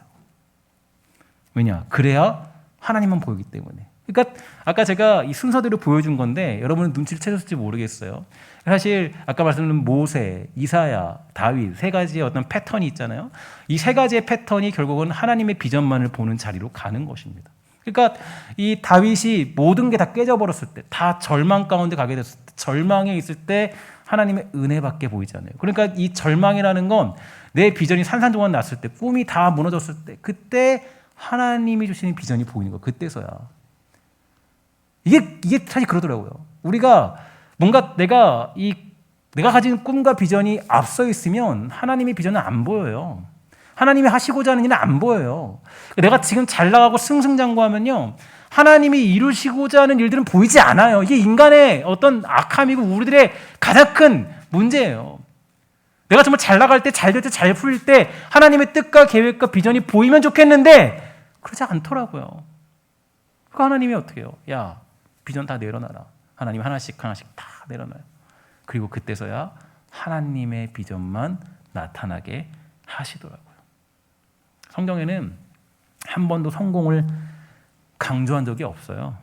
왜냐? 그래야 하나님만 보이기 때문에. 그러니까 아까 제가 이 순서대로 보여준 건데 여러분은 눈치를 채셨을지 모르겠어요. 사실 아까 말씀드린 모세, 이사야, 다윗 세 가지의 어떤 패턴이 있잖아요. 이 세 가지의 패턴이 결국은 하나님의 비전만을 보는 자리로 가는 것입니다. 그러니까 이 다윗이 모든 게 다 깨져버렸을 때, 다 절망 가운데 가게 됐을 때, 절망에 있을 때 하나님의 은혜밖에 보이지 않아요. 그러니까 이 절망이라는 건 내 비전이 산산조각 났을 때, 꿈이 다 무너졌을 때, 그때 하나님이 주시는 비전이 보이는 거. 그때서야. 이게 사실 그러더라고요. 우리가 뭔가 내가 가진 꿈과 비전이 앞서 있으면 하나님의 비전은 안 보여요. 하나님이 하시고자 하는 일은 안 보여요. 내가 지금 잘 나가고 승승장구하면요, 하나님이 이루시고자 하는 일들은 보이지 않아요. 이게 인간의 어떤 악함이고 우리들의 가장 큰 문제예요. 내가 정말 잘 나갈 때, 잘 될 때, 잘 풀릴 때 하나님의 뜻과 계획과 비전이 보이면 좋겠는데 그러지 않더라고요. 그러니까 하나님이 어떻게 해요? 야, 비전 다 내려놔라. 하나님 하나씩 하나씩 다 내려놔요. 그리고 그때서야 하나님의 비전만 나타나게 하시더라고요. 성경에는 한 번도 성공을 강조한 적이 없어요.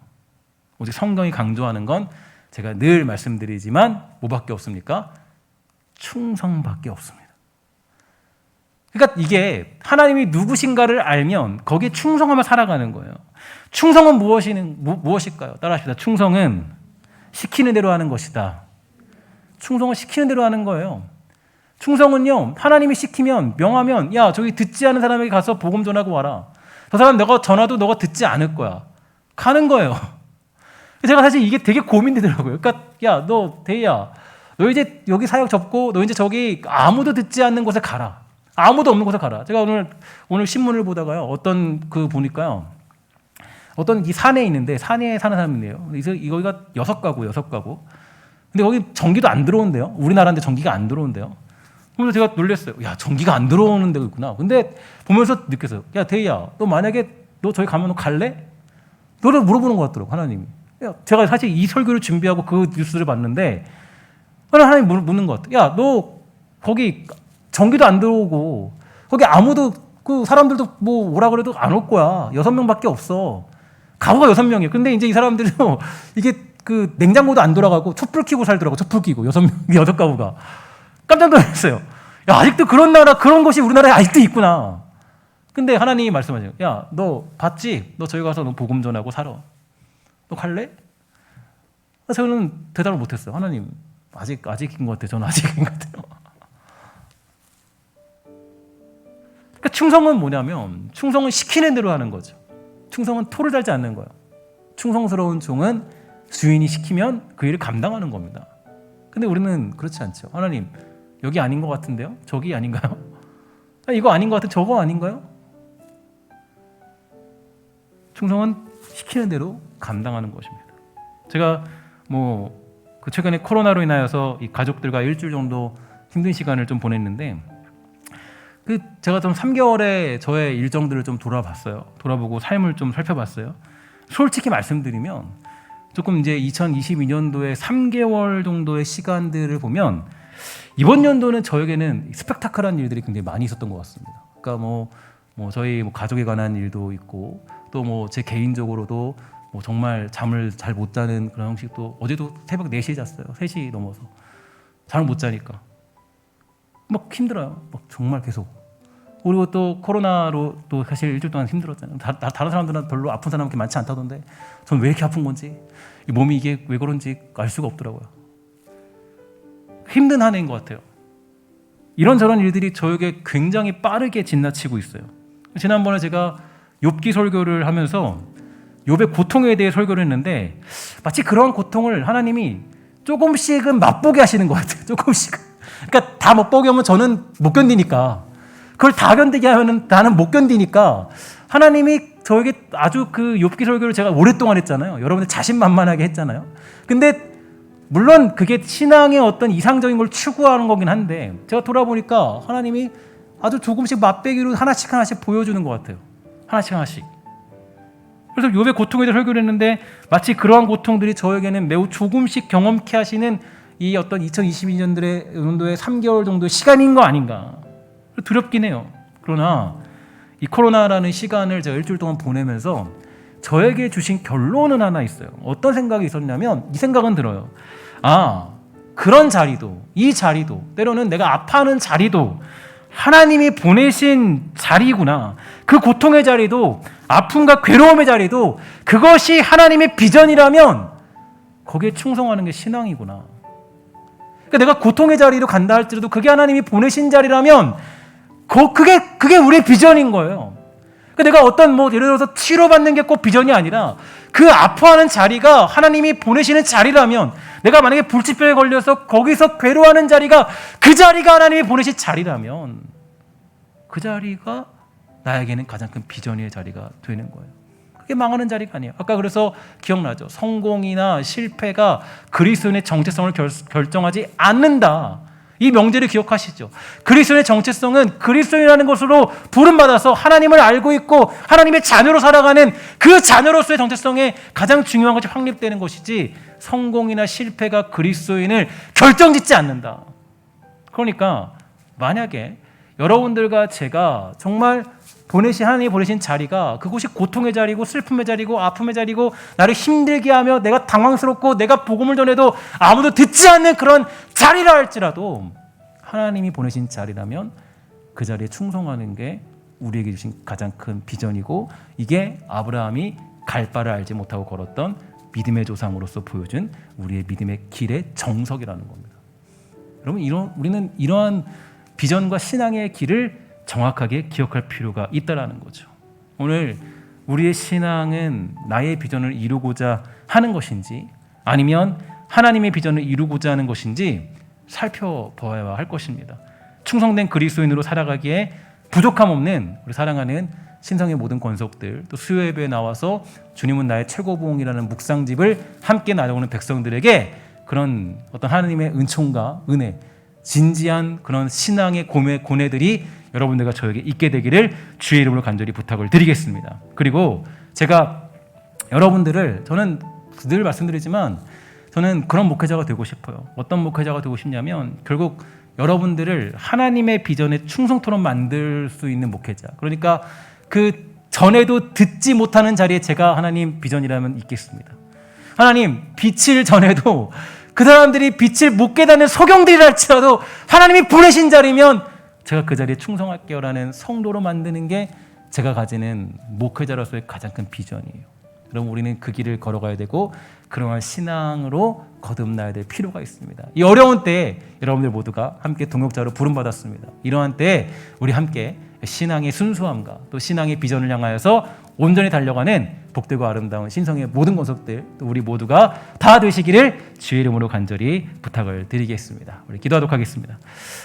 오직 성경이 강조하는 건 제가 늘 말씀드리지만 뭐밖에 없습니까? 충성밖에 없습니다. 그러니까 이게 하나님이 누구신가를 알면 거기에 충성하며 살아가는 거예요. 충성은 무엇일까요? 따라합시다. 충성은 시키는 대로 하는 것이다. 충성은 시키는 대로 하는 거예요. 충성은요, 하나님이 시키면, 명하면, 야, 저기 듣지 않은 사람에게 가서 복음 전하고 와라. 저 사람 너가 전화도 너가 듣지 않을 거야. 가는 거예요. 제가 사실 이게 되게 고민되더라고요. 그러니까, 야, 대희야, 너 이제 여기 사역 접고, 너 이제 저기 아무도 듣지 않는 곳에 가라. 아무도 없는 곳에 가라. 제가 오늘 신문을 보다가요, 어떤 보니까요, 어떤 이 산에 있는데, 산에 사는 사람인데요. 여기가 6가구. 근데 거기 전기도 안 들어온대요. 우리나라인데 전기가 안 들어온대요. 그래서 제가 놀랐어요. 야, 전기가 안 들어오는 데가 있구나. 근데 보면서 느꼈어요. 야, 대희야, 너 만약에 너 저기 가면 너 갈래? 너를 물어보는 것 같더라고, 하나님이. 제가 사실 이 설교를 준비하고 그 뉴스를 봤는데 하나님 묻는 것 같아. 야, 너 거기 전기도 안 들어오고 거기 아무도 그 사람들도 뭐 오라 그래도 안 올 거야. 6명밖에 없어. 가구가 6명이에요. 근데 이제 이 사람들도 이게 그 냉장고도 안 돌아가고 촛불 켜고 살더라고. 촛불 켜고 6가구가. 깜짝 놀랐어요. 야, 아직도 그런 나라, 그런 것이 우리나라에 아직도 있구나. 근데 하나님이 말씀하세요. 야, 너 봤지? 너 저기 가서 너 복음 전하고 살아. 너 갈래? 저는 대답을 못했어요. 하나님, 아직인 것 같아요. 저는 아직인 것 같아요. 그러니까 충성은 뭐냐면, 충성은 시키는 대로 하는 거죠. 충성은 토를 달지 않는 거예요. 충성스러운 종은 주인이 시키면 그 일을 감당하는 겁니다. 근데 우리는 그렇지 않죠. 하나님, 여기 아닌 것 같은데요? 저기 아닌가요? 이거 아닌 것 같은 저거 아닌가요? 충성은 시키는 대로 감당하는 것입니다. 제가 최근에 코로나로 인하여서 이 가족들과 일주일 정도 힘든 시간을 좀 보냈는데, 제가 좀 3개월의 저의 일정들을 좀 돌아봤어요. 돌아보고 삶을 좀 살펴봤어요. 솔직히 말씀드리면 조금 이제 2022년도에 3개월 정도의 시간들을 보면 이번 연도는 저에게는 스펙타클한 일들이 굉장히 많이 있었던 것 같습니다. 그러니까 저희 가족에 관한 일도 있고 또 제 개인적으로도 정말 잠을 잘 못 자는 그런 형식도, 어제도 새벽 4시에 잤어요. 3시 넘어서 잠을 못 자니까 막 힘들어요. 정말 계속. 그리고 또 코로나로 또 사실 일주일 동안 힘들었잖아요. 다른 사람들은 별로 아픈 사람 그렇게 많지 않다던데 저는 왜 이렇게 아픈 건지, 이 몸이 이게 왜 그런지 알 수가 없더라고요. 힘든 한 해인 것 같아요. 이런저런 일들이 저에게 굉장히 빠르게 지나치고 있어요. 지난번에 제가 욥기 설교를 하면서 욥의 고통에 대해 설교를 했는데 마치 그러한 고통을 하나님이 조금씩은 맛보게 하시는 것 같아요. 조금씩은. 그러니까 다 맛보게 하면 저는 못 견디니까, 그걸 다 견디게 하면 나는 못 견디니까 하나님이 저에게 아주 그 욥기 설교를 제가 오랫동안 했잖아요. 여러분들 자신만만하게 했잖아요. 근데 물론 그게 신앙의 어떤 이상적인 걸 추구하는 거긴 한데 제가 돌아보니까 하나님이 아주 조금씩 맛배기로 하나씩 보여주는 것 같아요. 하나씩. 그래서 욥의 고통에 대해 설교를 했는데 마치 그러한 고통들이 저에게는 매우 조금씩 경험케 하시는 이 어떤 2022년도의 3개월 정도의 시간인 거 아닌가 두렵긴 해요. 그러나 이 코로나라는 시간을 제가 일주일 동안 보내면서 저에게 주신 결론은 하나 있어요. 어떤 생각이 있었냐면 이 생각은 들어요. 그런 자리도, 이 자리도, 때로는 내가 아파하는 자리도 하나님이 보내신 자리구나. 그 고통의 자리도, 아픔과 괴로움의 자리도 그것이 하나님의 비전이라면 거기에 충성하는 게 신앙이구나. 그러니까 내가 고통의 자리로 간다 할지라도 그게 하나님이 보내신 자리라면 그게 우리의 비전인 거예요. 그러니까 내가 어떤 예를 들어서 치료받는 게 꼭 비전이 아니라 그 아파하는 자리가 하나님이 보내시는 자리라면, 내가 만약에 불치병에 걸려서 거기서 괴로워하는 자리가 그 자리가 하나님이 보내신 자리라면 그 자리가 나에게는 가장 큰 비전의 자리가 되는 거예요. 그게 망하는 자리가 아니에요. 아까 그래서 기억나죠? 성공이나 실패가 그리스도인의 정체성을 결정하지 않는다. 이 명제를 기억하시죠? 그리스도인의 정체성은 그리스도인이라는 것으로 부름받아서 하나님을 알고 있고 하나님의 자녀로 살아가는 그 자녀로서의 정체성에 가장 중요한 것이 확립되는 것이지, 성공이나 실패가 그리스도인을 결정짓지 않는다. 그러니까 만약에 여러분들과 제가 정말 하나님이 보내신 자리가 그곳이 고통의 자리고 슬픔의 자리고 아픔의 자리고 나를 힘들게 하며 내가 당황스럽고 내가 복음을 전해도 아무도 듣지 않는 그런 자리라 할지라도 하나님이 보내신 자리라면 그 자리에 충성하는 게 우리에게 주신 가장 큰 비전이고, 이게 아브라함이 갈 바를 알지 못하고 걸었던 믿음의 조상으로서 보여준 우리의 믿음의 길의 정석이라는 겁니다. 여러분, 우리는 이러한 비전과 신앙의 길을 정확하게 기억할 필요가 있다라는 거죠. 오늘 우리의 신앙은 나의 비전을 이루고자 하는 것인지 아니면 하나님의 비전을 이루고자 하는 것인지 살펴봐야 할 것입니다. 충성된 그리스도인으로 살아가기에 부족함 없는 우리 사랑하는 신성의 모든 권속들, 또 수요 예배에 나와서 주님은 나의 최고봉이라는 묵상집을 함께 나누는 백성들에게 그런 어떤 하나님의 은총과 은혜, 진지한 그런 신앙의 고뇌들이 여러분들과 저에게 있게 되기를 주의 이름으로 간절히 부탁을 드리겠습니다. 그리고 제가 여러분들을, 저는 늘 말씀드리지만 저는 그런 목회자가 되고 싶어요. 어떤 목회자가 되고 싶냐면 결국 여러분들을 하나님의 비전에 충성토록 만들 수 있는 목회자. 그러니까 그 전에도 듣지 못하는 자리에 제가 하나님 비전이라면 있겠습니다. 하나님 빛을 전해도 그 사람들이 빛을 못 깨닫는 소경들이라 할지라도 하나님이 보내신 자리면 제가 그 자리에 충성할게요라는 성도로 만드는 게 제가 가지는 목회자로서의 가장 큰 비전이에요. 그럼 우리는 그 길을 걸어가야 되고 그러한 신앙으로 거듭나야 될 필요가 있습니다. 이 어려운 때에 여러분들 모두가 함께 동역자로 부름받았습니다. 이러한 때에 우리 함께 신앙의 순수함과 또 신앙의 비전을 향하여서 온전히 달려가는 복되고 아름다운 신성의 모든 권속들, 또 우리 모두가 다 되시기를 주의 이름으로 간절히 부탁을 드리겠습니다. 우리 기도하도록 하겠습니다.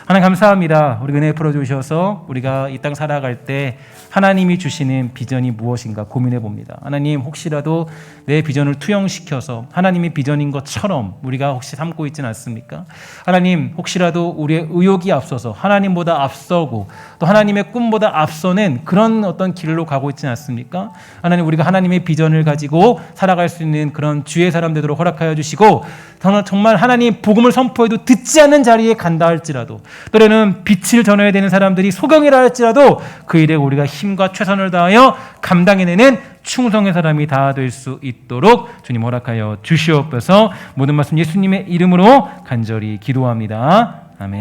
하나님 감사합니다. 우리 은혜 풀어주셔서 우리가 이 땅 살아갈 때 하나님이 주시는 비전이 무엇인가 고민해 봅니다. 하나님, 혹시라도 내 비전을 투영시켜서 하나님의 비전인 것처럼 우리가 혹시 삼고 있지는 않습니까? 하나님, 혹시라도 우리의 의욕이 앞서서 하나님보다 앞서고 또 하나님의 꿈보다 앞서는 그런 어떤 길로 가고 있지는 않습니까? 하나님, 우리가 하나님의 비전을 가지고 살아갈 수 있는 그런 주의 사람 되도록 허락하여 주시고, 정말 하나님 복음을 선포해도 듣지 않는 자리에 간다 할지라도, 또래는 빛을 전해야 되는 사람들이 소경이라 할지라도 그 일에 우리가 힘과 최선을 다하여 감당해내는 충성의 사람이 다 될 수 있도록 주님 허락하여 주시옵소서. 모든 말씀 예수님의 이름으로 간절히 기도합니다.